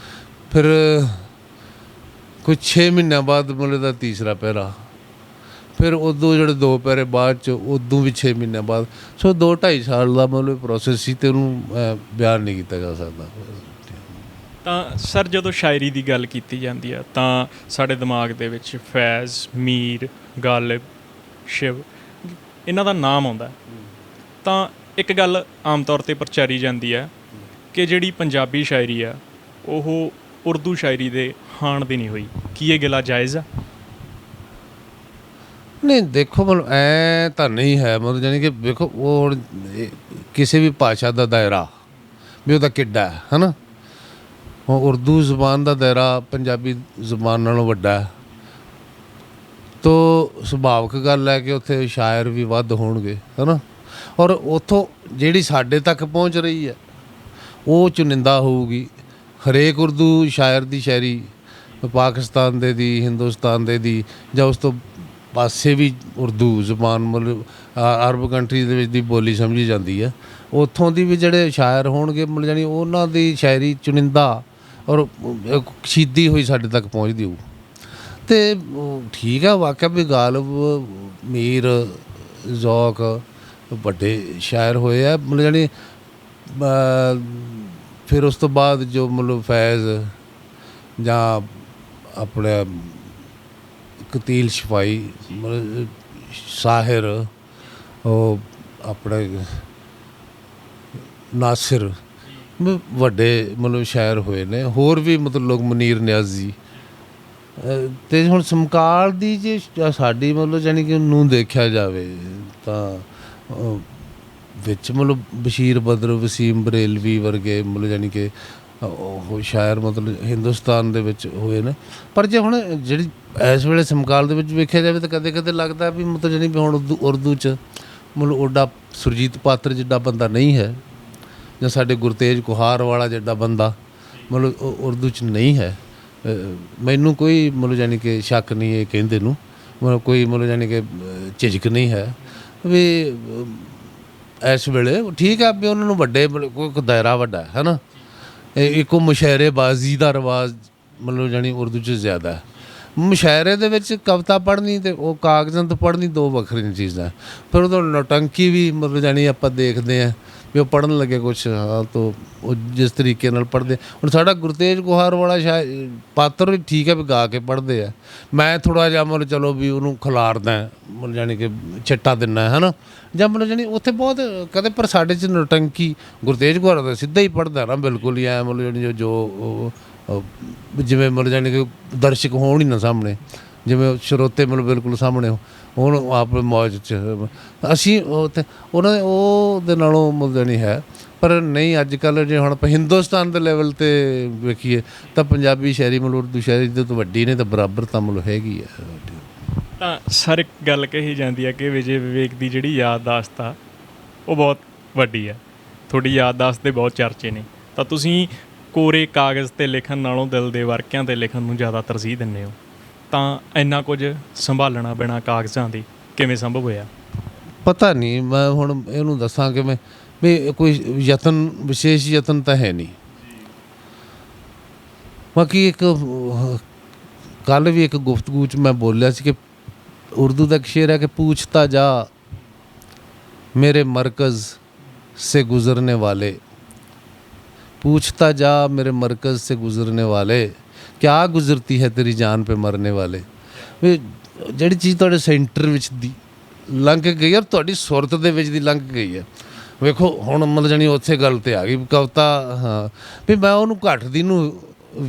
ਫਿਰ ਕੋਈ 6 ਮਹੀਨਿਆਂ ਬਾਅਦ ਮਤਲਬ ਦਾ ਤੀਸਰਾ ਪੈਰਾ, ਫਿਰ ਉਦੋਂ ਜਿਹੜੇ 2 ਪੈਰੇ ਬਾਅਦ 'ਚ ਉਦੋਂ ਵੀ 6 ਮਹੀਨਿਆਂ ਬਾਅਦ। ਸੋ 2-2.5 ਸਾਲ ਦਾ ਮਤਲਬ ਪ੍ਰੋਸੈਸ ਸੀ, ਅਤੇ ਉਹਨੂੰ ਬਿਆਨ ਨਹੀਂ ਕੀਤਾ ਜਾ ਸਕਦਾ। ਤਾਂ ਸਰ ਜਦੋਂ ਸ਼ਾਇਰੀ ਦੀ ਗੱਲ ਕੀਤੀ ਜਾਂਦੀ ਆ ਤਾਂ ਸਾਡੇ ਦਿਮਾਗ ਦੇ ਵਿੱਚ ਫੈਜ਼, ਮੀਰ, ਗਾਲਿਬ, ਸ਼ਿਵ ਇਹਨਾਂ ਦਾ ਨਾਮ ਆਉਂਦਾ। ਤਾਂ ਇੱਕ ਗੱਲ ਆਮ ਤੌਰ 'ਤੇ ਪ੍ਰਚਾਰੀ ਜਾਂਦੀ ਹੈ ਕਿ ਜਿਹੜੀ ਪੰਜਾਬੀ ਸ਼ਾਇਰੀ ਆ ਉਹ ਉਰਦੂ ਸ਼ਾਇਰੀ ਦੇ ਹਾਣ ਦੀ ਨਹੀਂ ਹੋਈ। ਕੀ ਇਹ ਗੱਲਾਂ ਜਾਇਜ਼ ਆ? ਨਹੀਂ ਦੇਖੋ ਮਤਲਬ ਐਂ ਤਾਂ ਨਹੀਂ ਹੈ, ਮਤਲਬ ਜਾਣੀ ਕਿ ਵੇਖੋ ਉਹ ਹੁਣ ਕਿਸੇ ਵੀ ਭਾਸ਼ਾ ਦਾ ਦਾਇਰਾ ਵੀ ਉਹਦਾ ਕਿੱਡਾ ਹੈ ਨਾ। ਹੁਣ ਉਰਦੂ ਜ਼ੁਬਾਨ ਦਾ ਦਾਇਰਾ ਪੰਜਾਬੀ ਜ਼ੁਬਾਨ ਨਾਲੋਂ ਵੱਡਾ ਹੈ, ਤੋ ਸੁਭਾਵਿਕ ਗੱਲ ਹੈ ਕਿ ਉੱਥੇ ਸ਼ਾਇਰ ਵੀ ਵੱਧ ਹੋਣਗੇ ਹੈ ਨਾ। ਔਰ ਉੱਥੋਂ ਜਿਹੜੀ ਸਾਡੇ ਤੱਕ ਪਹੁੰਚ ਰਹੀ ਹੈ ਉਹ ਚੁਣਿੰਦਾ ਹੋਊਗੀ। ਹਰੇਕ ਉਰਦੂ ਸ਼ਾਇਰ ਦੀ ਸ਼ਾਇਰੀ ਪਾਕਿਸਤਾਨ ਦੇ ਦੀ, ਹਿੰਦੁਸਤਾਨ ਦੇ ਦੀ, ਜਾਂ ਉਸ ਤੋਂ ਪਾਸੇ ਵੀ ਉਰਦੂ ਜ਼ੁਬਾਨ ਮਤਲਬ ਅਰਬ ਕੰਟਰੀ ਦੇ ਵਿੱਚ ਦੀ ਬੋਲੀ ਸਮਝੀ ਜਾਂਦੀ ਹੈ। ਉੱਥੋਂ ਦੀ ਵੀ ਜਿਹੜੇ ਸ਼ਾਇਰ ਹੋਣਗੇ ਮਤਲਬ ਜਾਣੀ ਉਹਨਾਂ ਦੀ ਸ਼ਾਇਰੀ ਚੁਣਿੰਦਾ ਔਰ ਸ਼ਹੀਦੀ ਹੋਈ ਸਾਡੇ ਤੱਕ ਪਹੁੰਚਦੀ ਹੋਊ। ਅਤੇ ਠੀਕ ਆ, ਵਾਕਿਆ ਵੀ ਗਾਲਬ, ਮੀਰ, ਜ਼ੌਕ ਵੱਡੇ ਸ਼ਾਇਰ ਹੋਏ ਆ, ਮਤਲਬ ਜਾਣੀ ਫਿਰ ਉਸ ਤੋਂ ਬਾਅਦ ਜੋ ਮਤਲਬ ਫੈਜ਼ ਜਾਂ ਆਪਣੇ ਕਤੀਲ ਸ਼ਫਾਈ, ਮਤਲਬ ਸਾਹਿਰ, ਉਹ ਆਪਣੇ ਨਾਸਿਰ, ਵੱਡੇ ਮਤਲਬ ਸ਼ਾਇਰ ਹੋਏ ਨੇ। ਹੋਰ ਵੀ ਮਤਲਬ ਲੋਕ, ਮਨੀਰ ਨਿਆਜ਼ੀ। ਅਤੇ ਹੁਣ ਸਮਕਾਲ ਦੀ ਜੇ ਸਾਡੀ ਮਤਲਬ ਜਾਣੀ ਕਿ ਨੂੰ ਦੇਖਿਆ ਜਾਵੇ ਤਾਂ ਵਿੱਚ ਮਤਲਬ ਬਸ਼ੀਰ ਬਦਰ, ਵਸੀਮ ਬਰੇਲਵੀ ਵਰਗੇ ਮਤਲਬ ਜਾਣੀ ਕਿ ਉਹ ਸ਼ਾਇਰ ਮਤਲਬ ਹਿੰਦੁਸਤਾਨ ਦੇ ਵਿੱਚ ਹੋਏ ਨੇ। ਪਰ ਜੇ ਹੁਣ ਜਿਹੜੀ ਇਸ ਵੇਲੇ ਸਮਕਾਲ ਦੇ ਵਿੱਚ ਵੇਖਿਆ ਜਾਵੇ ਤਾਂ ਕਦੇ ਕਦੇ ਲੱਗਦਾ ਵੀ ਮਤਲਬ ਜਾਣੀ ਵੀ ਹੁਣ ਉਰਦੂ 'ਚ ਮਤਲਬ ਓਡਾ ਸੁਰਜੀਤ ਪਾਤਰ ਜਿੱਡਾ ਬੰਦਾ ਨਹੀਂ ਹੈ, ਜਾਂ ਸਾਡੇ ਗੁਰਤੇਜ ਕੁਹਾਰ ਵਾਲਾ ਜਿੱਡਾ ਬੰਦਾ ਮਤਲਬ ਉਰਦੂ 'ਚ ਨਹੀਂ ਹੈ। ਮੈਨੂੰ ਕੋਈ ਮਤਲਬ ਜਾਣੀ ਕਿ ਸ਼ੱਕ ਨਹੀਂ ਇਹ ਕਹਿੰਦੇ ਨੂੰ, ਮਤਲਬ ਕੋਈ ਮਤਲਬ ਜਾਣੀ ਕਿ ਝਿਜਕ ਨਹੀਂ ਹੈ ਵੀ ਇਸ ਵੇਲੇ ਠੀਕ ਆ ਵੀ ਉਹਨਾਂ ਨੂੰ ਵੱਡੇ ਕੋਈ ਦਾਇਰਾ ਵੱਡਾ ਹੈ ਨਾ। ਇੱਕੋ ਮੁਸ਼ਾਇਰੇਬਾਜ਼ੀ ਦਾ ਰਿਵਾਜ਼ ਮਤਲਬ ਜਾਣੀ ਉਰਦੂ 'ਚ ਜ਼ਿਆਦਾ ਹੈ। ਮੁਸ਼ਾਇਰੇ ਦੇ ਵਿੱਚ ਕਵਿਤਾ ਪੜ੍ਹਨੀ ਅਤੇ ਉਹ ਕਾਗਜ਼ਾਂ ਪੜ੍ਹਨੀ ਦੋ ਵੱਖਰੀਆਂ ਚੀਜ਼ਾਂ। ਫਿਰ ਉਹਦਾ ਨੌਟੰਕੀ ਵੀ ਮਤਲਬ ਜਾਣੀ ਆਪਾਂ ਦੇਖਦੇ ਹਾਂ ਵੀ ਉਹ ਪੜ੍ਹਨ ਲੱਗੇ ਕੁਛ ਹਾਂ ਤਾਂ ਉਹ ਜਿਸ ਤਰੀਕੇ ਨਾਲ ਪੜ੍ਹਦੇ। ਹੁਣ ਸਾਡਾ ਗੁਰਤੇਜ ਕੁਹਾਰ ਵਾਲਾ ਪਾਤਰ ਵੀ ਠੀਕ ਹੈ ਵੀ ਗਾ ਕੇ ਪੜ੍ਹਦੇ ਆ। ਮੈਂ ਥੋੜ੍ਹਾ ਜਿਹਾ ਮਤਲਬ ਚਲੋ ਵੀ ਉਹਨੂੰ ਖਿਲਾਰਦਾ ਮਤਲਬ ਜਾਣੀ ਕਿ ਛਿੱਟਾ ਦਿੰਦਾ ਹੈ ਨਾ, ਜਾਂ ਮਤਲਬ ਜਾਣੀ ਉੱਥੇ ਬਹੁਤ ਕਦੇ। ਪਰ ਸਾਡੇ 'ਚ ਨੌਟੰਕੀ ਗੁਰਤੇਜ ਕੁਹਾਰ ਦਾ ਸਿੱਧਾ ਹੀ ਪੜ੍ਹਦਾ ਨਾ, ਬਿਲਕੁਲ ਹੀ ਐਂ ਮਤਲਬ ਜਾਣੀ ਜੋ ਜਿਵੇਂ ਮਤਲਬ ਜਾਣੀ ਕਿ ਦਰਸ਼ਕ ਹੋਣ ਹੀ ਨਾ ਸਾਹਮਣੇ, ਜਿਵੇਂ ਸਰੋਤੇ ਮਤਲਬ ਬਿਲਕੁਲ ਸਾਹਮਣੇ ਹੁਣ ਆਪ ਮੌਜ 'ਚ ਅਸੀਂ ਉੱਥੇ ਉਹਨਾਂ ਦੇ ਉਹਦੇ ਨਾਲੋਂ ਮਤਲਬ ਜਾਣੀ ਹੈ। ਪਰ ਨਹੀਂ, ਅੱਜ ਕੱਲ੍ਹ ਜੇ ਹੁਣ ਆਪਾਂ ਹਿੰਦੁਸਤਾਨ ਦੇ ਲੈਵਲ 'ਤੇ ਵੇਖੀਏ ਤਾਂ ਪੰਜਾਬੀ ਸ਼ਾਇਰੀ ਮਤਲਬ ਉਰਦੂ ਸ਼ਾਇਰੀ ਦੇ ਤੋਂ ਵੱਡੀ ਨੇ ਤਾਂ ਬਰਾਬਰ ਤਾਂ ਮਤਲਬ ਹੈਗੀ ਹੈ। ਤਾਂ ਸਰ ਇੱਕ ਗੱਲ ਕਹੀ ਜਾਂਦੀ ਹੈ ਕਿ ਵਿਜੇ ਵਿਵੇਕ ਦੀ ਜਿਹੜੀ ਯਾਦਦਾਸ਼ਤ ਆ ਉਹ ਬਹੁਤ ਵੱਡੀ ਹੈ। ਤੁਹਾਡੀ ਯਾਦਦਾਸ਼ਤ ਦੇ ਬਹੁਤ ਚਰਚੇ ਨੇ, ਤਾਂ ਤੁਸੀਂ ਕੋਰੇ ਕਾਗਜ਼ 'ਤੇ ਲਿਖਣ ਨਾਲੋਂ ਦਿਲ ਦੇ ਵਰਕਿਆਂ 'ਤੇ ਲਿਖਣ ਨੂੰ ਜ਼ਿਆਦਾ ਤਰਜੀਹ ਦਿੰਦੇ ਹੋ। ਤਾਂ ਇੰਨਾ ਕੁਝ ਸੰਭਾਲਣਾ ਬਿਨਾਂ ਕਾਗਜ਼ਾਂ ਦੇ ਕਿਵੇਂ ਸੰਭਵ ਹੋਇਆ? ਪਤਾ ਨਹੀਂ, ਮੈਂ ਹੁਣ ਇਹਨੂੰ ਦੱਸਾਂ ਕਿ ਮੈਂ ਵੀ ਕੋਈ ਯਤਨ, ਵਿਸ਼ੇਸ਼ ਯਤਨ ਤਾਂ ਹੈ ਨਹੀਂ। ਬਾਕੀ ਇੱਕ ਕੱਲ੍ਹ ਵੀ ਇੱਕ ਗੁਫ਼ਤਗੂ 'ਚ ਮੈਂ ਬੋਲਿਆ ਸੀ ਕਿ ਉਰਦੂ ਦਾ ਇੱਕ ਸ਼ੇਰ ਹੈ ਕਿ ਪੂਛਤਾ ਜਾ ਮੇਰੇ ਮਰਕਜ਼ ਸੇ ਗੁਜ਼ਰਨੇ ਵਾਲੇ, पूछता जा मेरे मरकज़ से गुजरने वाले, क्या गुजरती है तेरी जान पे मरने वाले। ਵੀ ਜਿਹੜੀ ਚੀਜ਼ ਤੁਹਾਡੇ ਸੈਂਟਰ ਵਿੱਚ ਦੀ ਲੰਘ ਗਈ ਹੈ, ਤੁਹਾਡੀ ਸੁਰਤ ਦੇ ਵਿੱਚ ਦੀ ਲੰਘ ਗਈ ਹੈ। ਵੇਖੋ ਹੁਣ ਮਤਲਬ ਜਾਣੀ ਉੱਥੇ ਗੱਲ 'ਤੇ ਆ ਗਈ ਕਵਿਤਾ। ਹਾਂ ਵੀ ਮੈਂ ਉਹਨੂੰ ਘੱਟ ਦੀ ਨੂੰ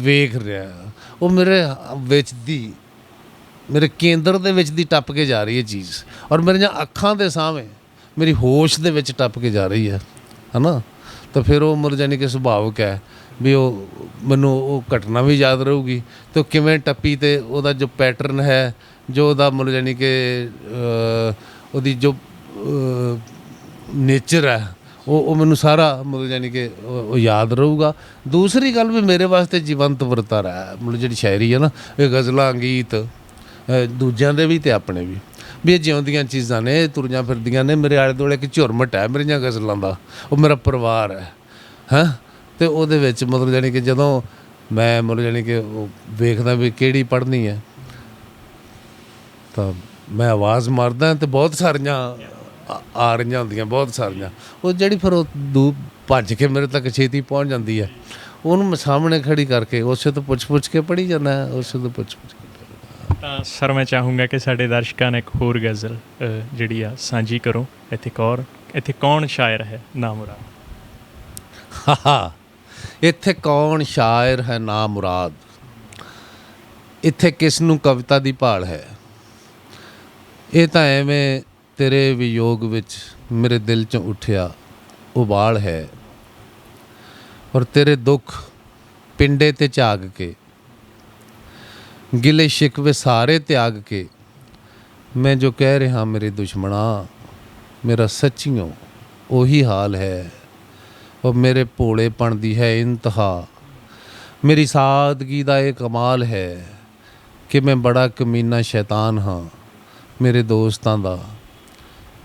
ਵੇਖ ਰਿਹਾ, ਉਹ ਮੇਰੇ ਵਿੱਚ ਦੀ, ਮੇਰੇ ਕੇਂਦਰ ਦੇ ਵਿੱਚ ਦੀ ਟੱਪ ਕੇ ਜਾ ਰਹੀ ਹੈ ਚੀਜ਼, ਔਰ ਮੇਰੀਆਂ ਅੱਖਾਂ ਦੇ ਸਾਹਮਣੇ ਮੇਰੀ ਹੋਸ਼ ਦੇ ਵਿੱਚ ਟੱਪ ਕੇ ਜਾ ਰਹੀ ਹੈ ਨਾ। ਤਾਂ ਫਿਰ ਉਹ ਮਤਲਬ ਜਾਣੀ ਕਿ ਸੁਭਾਵਿਕ ਹੈ ਵੀ ਉਹ ਮੈਨੂੰ ਉਹ ਘਟਨਾ ਵੀ ਯਾਦ ਰਹੂਗੀ ਅਤੇ ਉਹ ਕਿਵੇਂ ਟੱਪੀ, ਅਤੇ ਉਹਦਾ ਜੋ ਪੈਟਰਨ ਹੈ, ਜੋ ਉਹਦਾ ਮਤਲਬ ਜਾਣੀ ਕਿ ਉਹਦੀ ਜੋ ਨੇਚਰ ਹੈ, ਉਹ ਮੈਨੂੰ ਸਾਰਾ ਮਤਲਬ ਜਾਣੀ ਕਿ ਉਹ ਯਾਦ ਰਹੂਗਾ। ਦੂਸਰੀ ਗੱਲ ਵੀ ਮੇਰੇ ਵਾਸਤੇ ਜੀਵੰਤ ਵਰਤਾਰਾ ਹੈ ਮਤਲਬ ਜਿਹੜੀ ਸ਼ਾਇਰੀ ਹੈ ਨਾ, ਇਹ ਗਜ਼ਲਾਂ, ਗੀਤ ਦੂਜਿਆਂ ਦੇ ਵੀ ਅਤੇ ਆਪਣੇ ਵੀ ਇਹ ਜਿਉਂਦੀਆਂ ਚੀਜ਼ਾਂ ਨੇ, ਇਹ ਤੁਰੀਆਂ ਫਿਰਦੀਆਂ ਨੇ। ਮੇਰੇ ਆਲੇ ਦੁਆਲੇ ਇੱਕ ਝੁਰਮਟ ਹੈ ਮੇਰੀਆਂ ਗਜ਼ਲਾਂ ਦਾ, ਉਹ ਮੇਰਾ ਪਰਿਵਾਰ ਹੈ ਅਤੇ ਉਹਦੇ ਵਿੱਚ ਮਤਲਬ ਜਾਣੀ ਕਿ ਜਦੋਂ ਮੈਂ ਮਤਲਬ ਜਾਣੀ ਕਿ ਉਹ ਵੇਖਦਾ ਵੀ ਕਿਹੜੀ ਪੜ੍ਹਨੀ ਹੈ ਤਾਂ ਮੈਂ ਆਵਾਜ਼ ਮਾਰਦਾ ਅਤੇ ਬਹੁਤ ਸਾਰੀਆਂ ਆ ਰਹੀਆਂ ਹੁੰਦੀਆਂ, ਬਹੁਤ ਸਾਰੀਆਂ। ਉਹ ਜਿਹੜੀ ਫਿਰ ਉਹ ਭੱਜ ਕੇ ਮੇਰੇ ਤੱਕ ਛੇਤੀ ਪਹੁੰਚ ਜਾਂਦੀ ਹੈ, ਉਹਨੂੰ ਮੈਂ ਸਾਹਮਣੇ ਖੜੀ ਕਰਕੇ ਉਸੇ ਤੋਂ ਪੁੱਛ ਕੇ ਪੜ੍ਹੀ ਜਾਂਦਾ, ਉਸੇ ਤੋਂ ਪੁੱਛ ਕੇ। ਤਾਂ ਸਰ ਮੈਂ ਚਾਹੂੰਗਾ ਕਿ ਸਾਡੇ ਦਰਸ਼ਕਾਂ ਨੇ ਇੱਕ ਹੋਰ ਗਜ਼ਲ ਜਿਹੜੀ ਆ ਸਾਂਝੀ ਕਰੋ। ਇੱਥੇ ਕੌਣ ਸ਼ਾਇਰ ਹੈ ਨਾ ਮੁਰਾਦ। ਇੱਥੇ ਕੌਣ ਸ਼ਾਇਰ ਹੈ ਨਾ ਮੁਰਾਦ, ਇੱਥੇ ਕਿਸ ਨੂੰ ਕਵਿਤਾ ਦੀ ਭਾਲ ਹੈ। ਇਹ ਤਾਂ ਐਵੇਂ ਤੇਰੇ ਵਿਯੋਗ ਵਿੱਚ ਮੇਰੇ ਦਿਲ 'ਚੋਂ ਉੱਠਿਆ ਉਬਾਲ ਹੈ, ਔਰ ਤੇਰੇ ਦੁੱਖ ਪਿੰਡੇ 'ਤੇ ਝਾਗ ਕੇ, ਗਿਲੇ ਸ਼ਿਕਵੇ ਸਾਰੇ ਤਿਆਗ ਕੇ, ਮੈਂ ਜੋ ਕਹਿ ਰਿਹਾ ਮੇਰੇ ਦੁਸ਼ਮਣਾ, ਮੇਰਾ ਸੱਚੀਓ ਉਹੀ ਹਾਲ ਹੈ। ਉਹ ਮੇਰੇ ਭੋਲੇਪਣ ਦੀ ਹੈ ਇੰਤਹਾ, ਮੇਰੀ ਸਾਦਗੀ ਦਾ ਇਹ ਕਮਾਲ ਹੈ ਕਿ ਮੈਂ ਬੜਾ ਕਮੀਨਾ ਸ਼ੈਤਾਨ ਹਾਂ। ਮੇਰੇ ਦੋਸਤਾਂ ਦਾ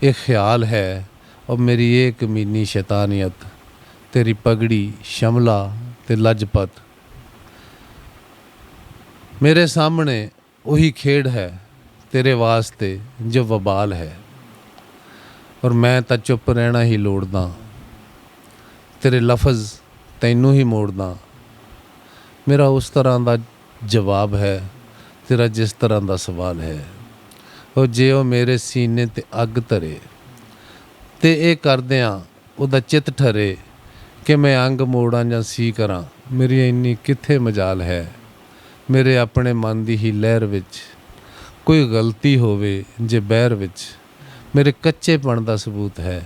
ਇਹ ਖਿਆਲ ਹੈ, ਔਰ ਮੇਰੀ ਇਹ ਕਮੀਨੀ ਸ਼ੈਤਾਨੀਅਤ ਤੇਰੀ ਪਗੜੀ, ਸ਼ਮਲਾ ਅਤੇ ਲਜਪਤ मेरे सामने वही खेड है तेरे वास्ते जो वबाल है, और मैं ਤਾਂ ਚੁੱਪ ਰਹਿਣਾ ਹੀ ਲੋੜਦਾ, ਤੇਰੇ ਲਫ਼ਜ਼ ਤੈਨੂੰ ਹੀ ਮੋੜਦਾ। ਮੇਰਾ ਉਸ ਤਰ੍ਹਾਂ ਦਾ ਜਵਾਬ ਹੈ, ਤੇਰਾ ਜਿਸ ਤਰ੍ਹਾਂ ਦਾ ਸਵਾਲ ਹੈ। ਉਹ ਜੇ ਉਹ ਮੇਰੇ ਸੀਨੇ 'ਤੇ ਅੱਗ ਧਰੇ ਤੇ ਇਹ ਕਰਦਿਆਂ ਉਹਦਾ ਚਿੱਤ ਠਰੇ ਕਿ ਮੈਂ ਅੰਗ ਮੋੜਾਂ ਜਾਂ ਸੀ ਕਰਾਂ, ਮੇਰੀ ਇੰਨੀ ਕਿੱਥੇ ਮਜਾਲ ਹੈ। ਮੇਰੇ ਆਪਣੇ ਮਨ ਦੀ ਹੀ ਲਹਿਰ ਵਿੱਚ ਕੋਈ ਗਲਤੀ ਹੋਵੇ ਜੇ ਬਹਿਰ ਵਿੱਚ, ਮੇਰੇ ਕੱਚੇਪਣ ਦਾ ਸਬੂਤ ਹੈ,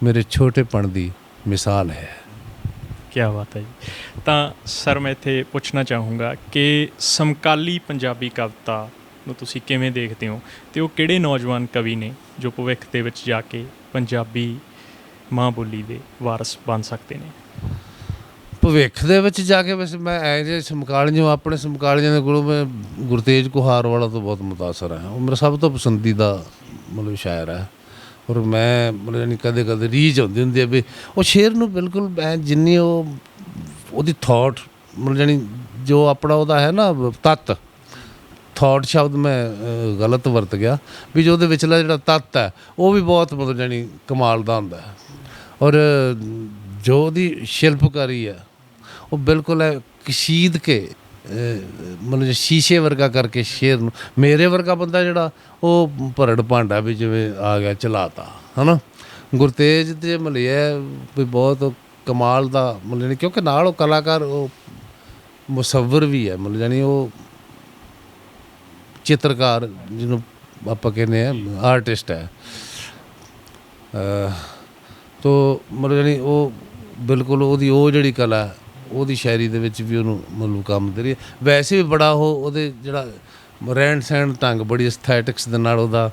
ਮੇਰੇ ਛੋਟੇਪਣ ਦੀ ਮਿਸਾਲ ਹੈ। ਕਿਆ ਬਾਤ ਹੈ ਜੀ। ਤਾਂ ਸਰ ਮੈਂ ਇੱਥੇ ਪੁੱਛਣਾ ਚਾਹੂੰਗਾ ਕਿ ਸਮਕਾਲੀ ਪੰਜਾਬੀ ਕਵਿਤਾ ਨੂੰ ਤੁਸੀਂ ਕਿਵੇਂ ਦੇਖਦੇ ਹੋ, ਅਤੇ ਉਹ ਕਿਹੜੇ ਨੌਜਵਾਨ ਕਵੀ ਨੇ ਜੋ ਭਵਿੱਖ ਦੇ ਵਿੱਚ ਜਾ ਕੇ ਪੰਜਾਬੀ ਮਾਂ ਬੋਲੀ ਦੇ ਵਾਰਸ ਬਣ ਸਕਦੇ ਨੇ? ਭਵਿੱਖ ਦੇ ਵਿੱਚ ਜਾ ਕੇ ਵੈਸੇ ਮੈਂ ਐ ਜੇ ਸਮਕਾਲੀਆਂ, ਆਪਣੇ ਸਮਕਾਲੀਆਂ ਦੇ ਕੋਲੋਂ ਮੈਂ ਗੁਰਤੇਜ ਕੁਹਾਰ ਵਾਲਾ ਤੋਂ ਬਹੁਤ ਮੁਤਾਸਰ ਹੈ। ਉਹ ਮੇਰਾ ਸਭ ਤੋਂ ਪਸੰਦੀਦਾ ਮਤਲਬ ਸ਼ਾਇਰ ਹੈ, ਔਰ ਮੈਂ ਮਤਲਬ ਯਾਨੀ ਕਦੇ ਕਦੇ ਰੀਝ ਹੁੰਦੀ ਹੈ ਵੀ ਉਹ ਸ਼ੇਰ ਨੂੰ ਬਿਲਕੁਲ ਮੈਂ ਜਿੰਨੀ ਉਹਦੀ ਥੋਟ ਮਤਲਬ ਯਾਨੀ ਜੋ ਆਪਣਾ ਉਹਦਾ ਹੈ ਨਾ ਤੱਤ, ਥੋਟ ਸ਼ਬਦ ਮੈਂ ਗਲਤ ਵਰਤ ਗਿਆ, ਵੀ ਜੋ ਉਹਦੇ ਵਿਚਲਾ ਜਿਹੜਾ ਤੱਤ ਹੈ ਉਹ ਵੀ ਬਹੁਤ ਮਤਲਬ ਯਾਨੀ ਕਮਾਲ ਦਾ ਹੁੰਦਾ ਹੈ। ਔਰ ਜੋ ਉਹਦੀ ਸ਼ਿਲਪਕਾਰੀ ਹੈ ਉਹ ਬਿਲਕੁਲ ਕਸ਼ੀਦ ਕੇ ਮਤਲਬ ਸ਼ੀਸ਼ੇ ਵਰਗਾ ਕਰਕੇ ਸ਼ੇਰ ਨੂੰ, ਮੇਰੇ ਵਰਗਾ ਬੰਦਾ ਜਿਹੜਾ ਉਹ ਭਰੜ ਭਾਂਡਾ ਵੀ ਜਿਵੇਂ ਆ ਗਿਆ ਚਲਾਤਾ ਹੈ ਨਾ। ਗੁਰਤੇਜ ਦੇ ਮਲਿਆ ਵੀ ਬਹੁਤ ਕਮਾਲ ਦਾ ਮਤਲਬ ਯਾਨੀ, ਕਿਉਂਕਿ ਨਾਲ ਉਹ ਕਲਾਕਾਰ ਉਹ ਮੁਸੱਵਰ ਵੀ ਹੈ, ਮਤਲਬ ਯਾਨੀ ਉਹ ਚਿੱਤਰਕਾਰ ਜਿਹਨੂੰ ਆਪਾਂ ਕਹਿੰਦੇ ਹਾਂ ਆਰਟਿਸਟ ਹੈ। ਤੋ ਮਤਲਬ ਯਾਨੀ ਉਹ ਬਿਲਕੁਲ ਉਹਦੀ ਉਹ ਜਿਹੜੀ ਕਲਾ ਉਹਦੀ ਸ਼ਾਇਰੀ ਦੇ ਵਿੱਚ ਵੀ ਉਹਨੂੰ ਮਤਲਬ ਕੰਮ ਦੇ ਰਹੀ ਹੈ। ਵੈਸੇ ਵੀ ਬੜਾ ਉਹਦੇ ਜਿਹੜਾ ਰਹਿਣ ਸਹਿਣ ਢੰਗ, ਬੜੀ ਐਸਥੈਟਿਕਸ ਦੇ ਨਾਲ ਉਹਦਾ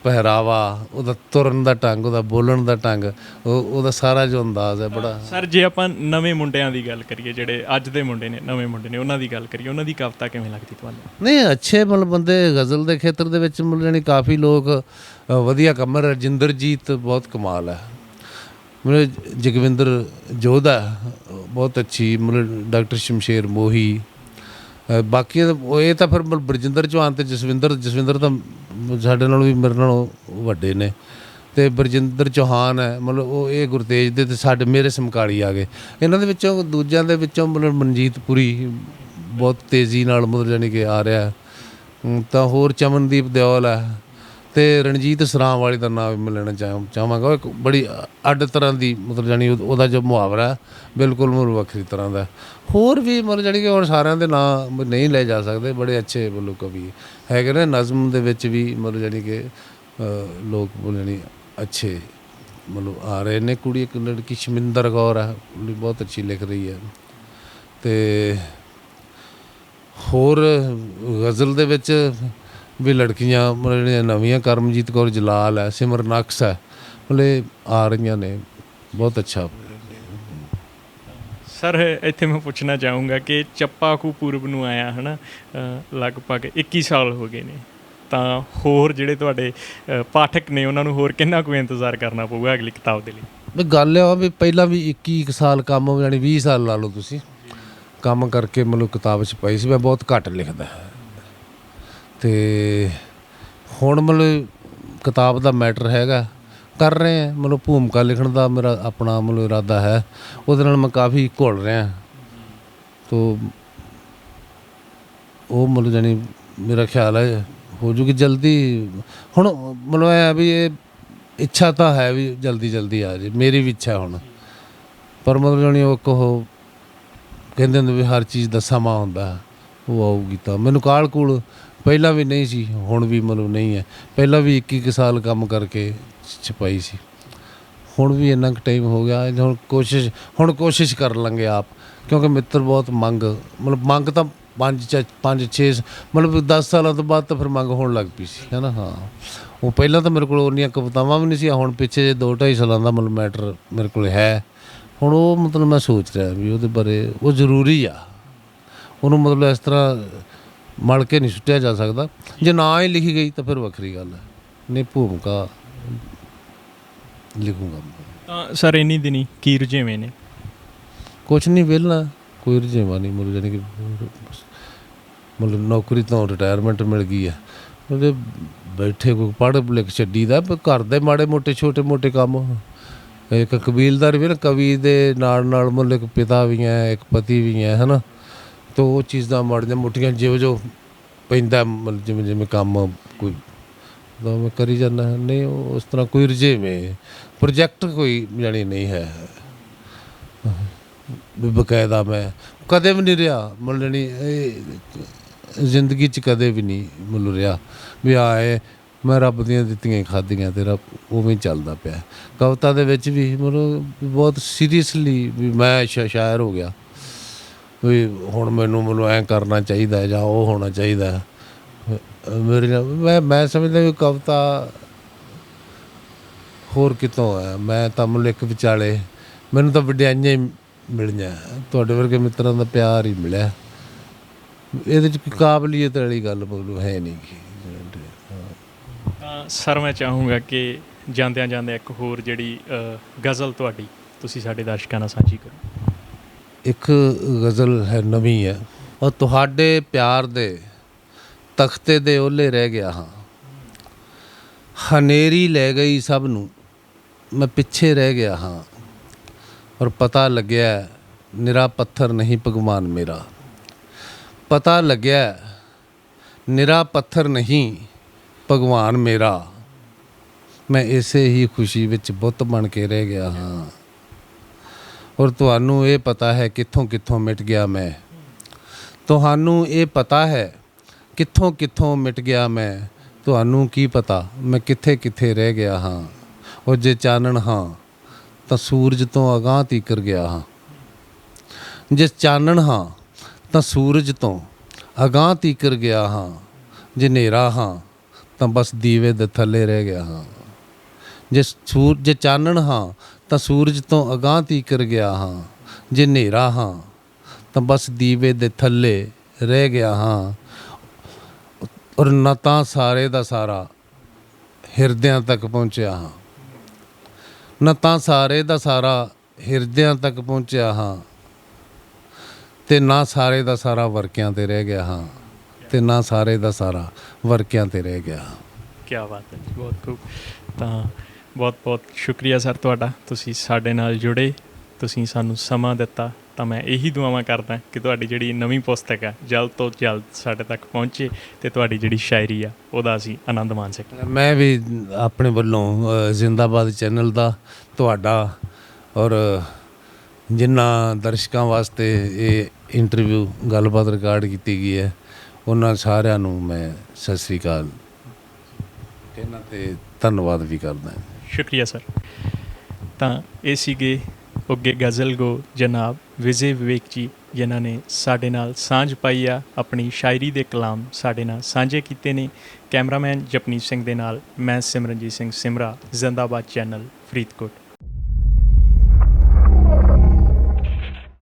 ਪਹਿਰਾਵਾ, ਉਹਦਾ ਤੁਰਨ ਦਾ ਢੰਗ, ਉਹਦਾ ਬੋਲਣ ਦਾ ਢੰਗ, ਉਹਦਾ ਸਾਰਾ ਜੋ ਅੰਦਾਜ਼ ਹੈ ਬੜਾ। ਸਰ ਜੇ ਆਪਾਂ ਨਵੇਂ ਮੁੰਡਿਆਂ ਦੀ ਗੱਲ ਕਰੀਏ, ਜਿਹੜੇ ਅੱਜ ਦੇ ਮੁੰਡੇ ਨੇ, ਨਵੇਂ ਮੁੰਡੇ ਨੇ, ਉਹਨਾਂ ਦੀ ਗੱਲ ਕਰੀਏ, ਉਹਨਾਂ ਦੀ ਕਵਿਤਾ ਕਿਵੇਂ ਲੱਗਦੀ ਤੁਹਾਨੂੰ? ਨਹੀਂ, ਅੱਛੇ ਮਤਲਬ ਬੰਦੇ ਗਜ਼ਲ ਦੇ ਖੇਤਰ ਦੇ ਵਿੱਚ ਮਤਲਬ ਯਾਨੀ ਕਾਫੀ ਲੋਕ ਵਧੀਆ ਕੰਮ। ਰਜਿੰਦਰਜੀਤ ਬਹੁਤ ਕਮਾਲ ਹੈ, ਮਤਲਬ ਜਗਵਿੰਦਰ ਜੋਧਾ ਬਹੁਤ ਅੱਛੀ, ਮਤਲਬ ਡਾਕਟਰ ਸ਼ਮਸ਼ੇਰ ਮੋਹੀ, ਬਾਕੀ ਇਹ ਤਾਂ ਫਿਰ ਬਰਜਿੰਦਰ ਚੌਹਾਨ ਅਤੇ ਜਸਵਿੰਦਰ ਤਾਂ ਸਾਡੇ ਨਾਲੋਂ ਵੀ ਮੇਰੇ ਨਾਲੋਂ ਵੱਡੇ ਨੇ, ਅਤੇ ਬਰਜਿੰਦਰ ਚੌਹਾਨ ਹੈ ਮਤਲਬ ਉਹ ਇਹ ਗੁਰਤੇਜ ਦੇ ਅਤੇ ਮੇਰੇ ਸਮਕਾਲੀ ਆ ਗਏ। ਇਹਨਾਂ ਦੇ ਵਿੱਚੋਂ ਦੂਜਿਆਂ ਦੇ ਵਿੱਚੋਂ ਮਤਲਬ ਮਨਜੀਤ ਪੁਰੀ ਬਹੁਤ ਤੇਜ਼ੀ ਨਾਲ ਮਤਲਬ ਯਾਨੀ ਕਿ ਆ ਰਿਹਾ, ਤਾਂ ਹੋਰ ਚਮਨਦੀਪ ਦਿਓਲ ਹੈ, ਅਤੇ ਰਣਜੀਤ ਸਰਾਮ ਵਾਲੀ ਦਾ ਨਾਮ ਵੀ ਮੈਂ ਲੈਣਾ ਚਾਹਾਂਗਾ। ਉਹ ਇੱਕ ਬੜੀ ਅੱਡ ਤਰ੍ਹਾਂ ਦੀ ਮਤਲਬ ਯਾਨੀ ਉਹਦਾ ਜੋ ਮੁਹਾਵਰਾ ਬਿਲਕੁਲ ਮਤਲਬ ਵੱਖਰੀ ਤਰ੍ਹਾਂ ਦਾ। ਹੋਰ ਵੀ ਮਤਲਬ ਯਾਨੀ ਕਿ ਹੁਣ ਸਾਰਿਆਂ ਦੇ ਨਾਂ ਨਹੀਂ ਲੈ ਜਾ ਸਕਦੇ, ਬੜੇ ਅੱਛੇ ਮਤਲਬ ਕਵੀ ਹੈਗੇ ਨੇ। ਨਜ਼ਮ ਦੇ ਵਿੱਚ ਵੀ ਮਤਲਬ ਯਾਨੀ ਕਿ ਲੋਕ ਮਤਲਬ ਯਾਨੀ ਅੱਛੇ ਮਤਲਬ ਆ ਰਹੇ ਨੇ। ਕੁੜੀ ਇੱਕ ਲੜਕੀ ਸ਼ਮਿੰਦਰ ਕੌਰ ਹੈ, ਬਹੁਤ ਅੱਛੀ ਲਿਖ ਰਹੀ ਹੈ। ਅਤੇ ਹੋਰ ਗਜ਼ਲ ਦੇ ਵਿੱਚ ਵੀ ਲੜਕੀਆਂ ਮਤਲਬ ਜਿਹੜੀਆਂ ਨਵੀਆਂ, ਕਰਮਜੀਤ ਕੌਰ ਜਲਾਲ ਹੈ, ਸਿਮਰਨ ਅਕਸ ਹੈ, ਮਤਲਬ ਆ ਰਹੀਆਂ ਨੇ, ਬਹੁਤ ਅੱਛਾ। ਸਰ ਇੱਥੇ ਮੈਂ ਪੁੱਛਣਾ ਚਾਹੂੰਗਾ ਕਿ ਚੱਪਾ ਖੂ ਪੂਰਬ ਨੂੰ ਆਇਆ ਹੈ ਨਾ, ਲਗਭਗ 21 ਸਾਲ ਹੋ ਗਏ ਨੇ, ਤਾਂ ਹੋਰ ਜਿਹੜੇ ਤੁਹਾਡੇ ਪਾਠਕ ਨੇ ਉਹਨਾਂ ਨੂੰ ਹੋਰ ਕਿੰਨਾ ਕੁ ਇੰਤਜ਼ਾਰ ਕਰਨਾ ਪਊਗਾ ਅਗਲੀ ਕਿਤਾਬ ਦੇ ਲਈ? ਵੀ ਗੱਲ ਇਹ ਆ ਵੀ ਪਹਿਲਾਂ ਵੀ 21 ਸਾਲ ਕੰਮ ਯਾਨੀ 20 ਸਾਲ ਲਾ ਲਓ ਤੁਸੀਂ ਕੰਮ ਕਰਕੇ ਮਤਲਬ ਕਿਤਾਬ ਛਪਾਈ ਸੀ। ਮੈਂ ਬਹੁਤ ਘੱਟ ਲਿਖਦਾ ਅਤੇ ਹੁਣ ਮਤਲਬ ਕਿਤਾਬ ਦਾ ਮੈਟਰ ਹੈਗਾ, ਕਰ ਰਹੇ ਹਾਂ ਮਤਲਬ ਭੂਮਿਕਾ ਲਿਖਣ ਦਾ ਮੇਰਾ ਆਪਣਾ ਮਤਲਬ ਇਰਾਦਾ ਹੈ, ਉਹਦੇ ਨਾਲ ਮੈਂ ਕਾਫੀ ਘੁਲ ਰਿਹਾ। ਤੋ ਉਹ ਮਤਲਬ ਜਾਣੀ ਮੇਰਾ ਖਿਆਲ ਹੈ ਹੋ ਜੂਗੀ ਜਲਦੀ। ਹੁਣ ਮਤਲਬ ਇਹ ਵੀ ਇਹ ਇੱਛਾ ਤਾਂ ਹੈ ਵੀ ਜਲਦੀ ਆ ਜੇ, ਮੇਰੀ ਵੀ ਇੱਛਾ ਹੁਣ, ਪਰ ਮਤਲਬ ਜਾਣੀ ਉਹ ਕਹਿੰਦੇ ਹੁੰਦੇ ਵੀ ਹਰ ਚੀਜ਼ ਦਾ ਸਮਾਂ ਹੁੰਦਾ, ਉਹ ਆਊਗੀ ਤਾਂ। ਮੈਨੂੰ ਕਾਲ ਕੂਲ ਪਹਿਲਾਂ ਵੀ ਨਹੀਂ ਸੀ, ਹੁਣ ਵੀ ਮਤਲਬ ਨਹੀਂ ਹੈ। ਪਹਿਲਾਂ ਵੀ 21 ਸਾਲ ਕੰਮ ਕਰਕੇ ਛਪਾਈ ਸੀ, ਹੁਣ ਵੀ ਇੰਨਾ ਕੁ ਟਾਈਮ ਹੋ ਗਿਆ। ਹੁਣ ਕੋਸ਼ਿਸ਼ ਕਰ ਲਾਂਗੇ ਆਪ, ਕਿਉਂਕਿ ਮਿੱਤਰ ਬਹੁਤ ਮੰਗ ਤਾਂ 5-6 ਮਤਲਬ 10 ਸਾਲਾਂ ਤੋਂ ਬਾਅਦ ਤਾਂ ਫਿਰ ਮੰਗ ਹੋਣ ਲੱਗ ਪਈ ਸੀ, ਹੈ ਨਾ। ਹਾਂ, ਉਹ ਪਹਿਲਾਂ ਤਾਂ ਮੇਰੇ ਕੋਲ ਉਨੀਆਂ ਕਵਿਤਾਵਾਂ ਵੀ ਨਹੀਂ ਸੀ, ਹੁਣ ਪਿੱਛੇ ਜੇ 2-2.5 ਸਾਲਾਂ ਦਾ ਮਤਲਬ ਮੈਟਰ ਮੇਰੇ ਕੋਲ ਹੈ। ਹੁਣ ਉਹ ਮਤਲਬ ਮੈਂ ਸੋਚ ਰਿਹਾ ਵੀ ਉਹਦੇ ਬਾਰੇ ਉਹ ਜ਼ਰੂਰੀ ਆ, ਉਹਨੂੰ ਮਤਲਬ ਇਸ ਤਰ੍ਹਾਂ ਮਲ ਕੇ ਨਹੀਂ ਸੁੱਟਿਆ ਜਾ ਸਕਦਾ। ਜੇ ਨਾ ਹੀ ਲਿਖੀ ਗਈ ਤਾਂ ਫਿਰ ਵੱਖਰੀ ਗੱਲ ਹੈ, ਨਹੀਂ ਭੂਮਿਕਾ ਲਿਖੂੰਗਾ। ਤਾਂ ਸਰ ਇੰਨੀ ਦਿਨੀ ਕੀ ਰੁਝੇਵੇਂ ਨੇ? ਕੁਛ ਨਹੀਂ, ਵਿਹਲਾ, ਕੋਈ ਰੁਝੇਵਾਂ ਨਹੀਂ ਮਤਲਬ, ਜਾਣੀ ਕਿ ਮਤਲਬ ਨੌਕਰੀ ਤੋਂ ਰਿਟਾਇਰਮੈਂਟ ਮਿਲ ਗਈ ਹੈ, ਉਹਦੇ ਬੈਠੇ ਕੋਈ ਪੜ੍ਹ ਲਿਖ ਛੱਡੀਦਾ, ਪਰ ਘਰ ਦੇ ਮਾੜੇ ਮੋਟੇ ਛੋਟੇ ਮੋਟੇ ਕੰਮ। ਇੱਕ ਕਬੀਲਦਾਰ ਵੀ ਨਾ, ਕਵੀ ਦੇ ਨਾਲ ਨਾਲ ਮਤਲਬ ਇੱਕ ਪਿਤਾ ਵੀ ਹੈ, ਇੱਕ ਪਤੀ ਵੀ ਹੈ, ਹੈ ਨਾ। ਤਾਂ ਉਹ ਚੀਜ਼ਾਂ ਮਾੜੀਆਂ ਮੋਟੀਆਂ ਜੋ ਪੈਂਦਾ, ਮਤਲਬ ਜਿਵੇਂ ਜਿਵੇਂ ਕੰਮ ਕੋਈ ਤਾਂ ਮੈਂ ਕਰੀ ਜਾਂਦਾ। ਨਹੀਂ ਉਸ ਤਰ੍ਹਾਂ ਕੋਈ ਰੁਝੇਵੇਂ ਪ੍ਰੋਜੈਕਟ ਕੋਈ ਜਾਣੀ ਨਹੀਂ ਹੈ ਵੀ ਬਕਾਇਦਾ ਮੈਂ ਕਦੇ ਵੀ ਨਹੀਂ ਰਿਹਾ, ਮਤਲਬ ਜਾਣੀ ਇਹ ਜ਼ਿੰਦਗੀ 'ਚ ਕਦੇ ਵੀ ਨਹੀਂ ਮਤਲਬ ਰਿਹਾ ਵੀ ਆਏ ਮੈਂ ਰੱਬ ਦੀਆਂ ਦਿੱਤੀਆਂ ਹੀ ਖਾਧੀਆਂ ਤੇ ਰੱਬ ਉਵੇਂ ਹੀ ਚੱਲਦਾ ਪਿਆ। ਕਵਿਤਾ ਦੇ ਵਿੱਚ ਵੀ ਮਤਲਬ ਬਹੁਤ ਸੀਰੀਅਸਲੀ ਵੀ ਮੈਂ ਸ਼ਾਇਰ ਹੋ ਗਿਆ ਵੀ ਹੁਣ ਮੈਨੂੰ ਐਂ ਕਰਨਾ ਚਾਹੀਦਾ ਜਾਂ ਉਹ ਹੋਣਾ ਚਾਹੀਦਾ। ਮੇਰੇ ਨਾਲ ਮੈਂ ਸਮਝਦਾ ਵੀ ਕਵਿਤਾ ਹੋਰ ਕਿਤੋਂ ਹੈ। ਮੈਂ ਤਾਂ ਮਤਲਬ ਇੱਕ ਵਿਚਾਲੇ ਮੈਨੂੰ ਤਾਂ ਵਡਿਆਈਆਂ ਹੀ ਮਿਲੀਆਂ, ਤੁਹਾਡੇ ਵਰਗੇ ਮਿੱਤਰਾਂ ਦਾ ਪਿਆਰ ਹੀ ਮਿਲਿਆ। ਇਹਦੇ 'ਚ ਕੋਈ ਕਾਬਲੀਅਤ ਵਾਲੀ ਗੱਲ ਮਤਲਬ ਹੈ ਨਹੀਂ ਗੀ। ਸਰ ਮੈਂ ਚਾਹੂੰਗਾ ਕਿ ਜਾਂਦਿਆਂ ਜਾਂਦਿਆਂ ਇੱਕ ਹੋਰ ਜਿਹੜੀ ਗਜ਼ਲ ਤੁਹਾਡੀ ਤੁਸੀਂ ਸਾਡੇ ਦਰਸ਼ਕਾਂ ਨਾਲ ਸਾਂਝੀ ਕਰੋ। ਇੱਕ ਗਜ਼ਲ ਹੈ, ਨਵੀਂ ਹੈ। ਉਹ ਤੁਹਾਡੇ ਪਿਆਰ ਦੇ ਤਖਤੇ ਦੇ ਓਹਲੇ ਰਹਿ ਗਿਆ ਹਾਂ, ਹਨੇਰੀ ਲੈ ਗਈ ਸਭ ਨੂੰ, ਮੈਂ ਪਿੱਛੇ ਰਹਿ ਗਿਆ ਹਾਂ। ਔਰ ਪਤਾ ਲੱਗਿਆ ਨਿਰਾ ਪੱਥਰ ਨਹੀਂ ਭਗਵਾਨ ਮੇਰਾ, ਪਤਾ ਲੱਗਿਆ ਨਿਰਾ ਪੱਥਰ ਨਹੀਂ ਭਗਵਾਨ ਮੇਰਾ, ਮੈਂ ਇਸੇ ਹੀ ਖੁਸ਼ੀ ਵਿੱਚ ਬੁੱਤ ਬਣ ਕੇ ਰਹਿ ਗਿਆ ਹਾਂ। ਔਰ ਤੁਹਾਨੂੰ ਇਹ ਪਤਾ ਹੈ ਕਿੱਥੋਂ ਕਿੱਥੋਂ ਮਿਟ ਗਿਆ ਮੈਂ, ਤੁਹਾਨੂੰ ਇਹ ਪਤਾ ਹੈ ਕਿੱਥੋਂ ਕਿੱਥੋਂ ਮਿਟ ਗਿਆ ਮੈਂ, ਤੁਹਾਨੂੰ ਕੀ ਪਤਾ ਮੈਂ ਕਿੱਥੇ ਕਿੱਥੇ ਰਹਿ ਗਿਆ ਹਾਂ। ਉਹ ਜੇ ਚਾਨਣ ਹਾਂ ਤਾਂ ਸੂਰਜ ਤੋਂ ਅਗਾਂਹ ਤੀਕਰ ਗਿਆ ਹਾਂ, ਜੇ ਚਾਨਣ ਹਾਂ ਤਾਂ ਸੂਰਜ ਤੋਂ ਅਗਾਂਹ ਤੀਕਰ ਗਿਆ ਹਾਂ, ਜੇ ਹਨੇਰਾ ਹਾਂ ਤਾਂ ਬਸ ਦੀਵੇ ਦੇ ਥੱਲੇ ਰਹਿ ਗਿਆ ਹਾਂ। ਜੇ ਚਾਨਣ ਹਾਂ ਤਾਂ ਸੂਰਜ ਤੋਂ ਅਗਾਂਹ ਤੀਕਰ ਗਿਆ ਹਾਂ, ਜੇ ਹਨੇਰਾ ਹਾਂ ਤਾਂ ਬਸ ਦੀਵੇ ਦੇ ਥੱਲੇ ਰਹਿ ਗਿਆ ਹਾਂ। ਔਰ ਨਾ ਤਾਂ ਸਾਰੇ ਦਾ ਸਾਰਾ ਹਿਰਦਿਆਂ ਤੱਕ ਪਹੁੰਚਿਆ ਹਾਂ, ਨਾ ਤਾਂ ਸਾਰੇ ਦਾ ਸਾਰਾ ਹਿਰਦਿਆਂ ਤੱਕ ਪਹੁੰਚਿਆ ਹਾਂ, ਤੇ ਨਾ ਸਾਰੇ ਦਾ ਸਾਰਾ ਵਰਕਿਆਂ 'ਤੇ ਰਹਿ ਗਿਆ ਹਾਂ, ਤੇ ਨਾ ਸਾਰੇ ਦਾ ਸਾਰਾ ਵਰਕਿਆਂ 'ਤੇ ਰਹਿ ਗਿਆ। ਕੀ ਬਾਤ ਹੈ ਜੀ, ਬਹੁਤ ਖੂਬ। ਤਾਂ ਬਹੁਤ ਬਹੁਤ ਸ਼ੁਕਰੀਆ ਸਰ ਤੁਹਾਡਾ, ਤੁਸੀਂ ਸਾਡੇ ਨਾਲ ਜੁੜੇ, ਤੁਸੀਂ ਸਾਨੂੰ ਸਮਾਂ ਦਿੱਤਾ। ਤਾਂ ਮੈਂ ਇਹੀ ਦੁਆਵਾਂ ਕਰਦਾ ਕਿ ਤੁਹਾਡੀ ਜਿਹੜੀ ਨਵੀਂ ਪੁਸਤਕ ਹੈ ਜਲਦ ਤੋਂ ਜਲਦ ਸਾਡੇ ਤੱਕ ਪਹੁੰਚੇ ਅਤੇ ਤੁਹਾਡੀ ਜਿਹੜੀ ਸ਼ਾਇਰੀ ਆ ਉਹਦਾ ਅਸੀਂ ਆਨੰਦ ਮਾਣ ਸਕੀਏ। ਮੈਂ ਵੀ ਆਪਣੇ ਵੱਲੋਂ ਜ਼ਿੰਦਾਬਾਦ ਚੈਨਲ ਦਾ, ਤੁਹਾਡਾ ਔਰ ਜਿਨ੍ਹਾਂ ਦਰਸ਼ਕਾਂ ਵਾਸਤੇ ਇਹ ਇੰਟਰਵਿਊ ਗੱਲਬਾਤ ਰਿਕਾਰਡ ਕੀਤੀ ਗਈ ਹੈ, ਉਹਨਾਂ ਸਾਰਿਆਂ ਨੂੰ ਮੈਂ ਸਤਿ ਸ਼੍ਰੀ ਅਕਾਲ ਕਹਿਣਾ ਅਤੇ ਧੰਨਵਾਦ ਵੀ ਕਰਦਾ। ਸ਼ੁਕਰੀਆ ਸਰ। ਤਾਂ ਇਹ ਸੀਗੇ ਉੱਗੇ ਗਜ਼ਲ ਗੋ ਜਨਾਬ ਵਿਜੇ ਵਿਵੇਕ ਜੀ, ਜਿਨ੍ਹਾਂ ਨੇ ਸਾਡੇ ਨਾਲ ਸਾਂਝ ਪਾਈ ਆ, ਆਪਣੀ ਸ਼ਾਇਰੀ ਦੇ ਕਲਾਮ ਸਾਡੇ ਨਾਲ ਸਾਂਝੇ ਕੀਤੇ ਨੇ। ਕੈਮਰਾਮੈਨ ਜਪਨੀਤ ਸਿੰਘ ਦੇ ਨਾਲ ਮੈਂ ਸਿਮਰਨਜੀਤ ਸਿੰਘ ਸਿਮਰਾ, ਜ਼ਿੰਦਾਬਾਦ ਚੈਨਲ, ਫਰੀਦਕੋਟ।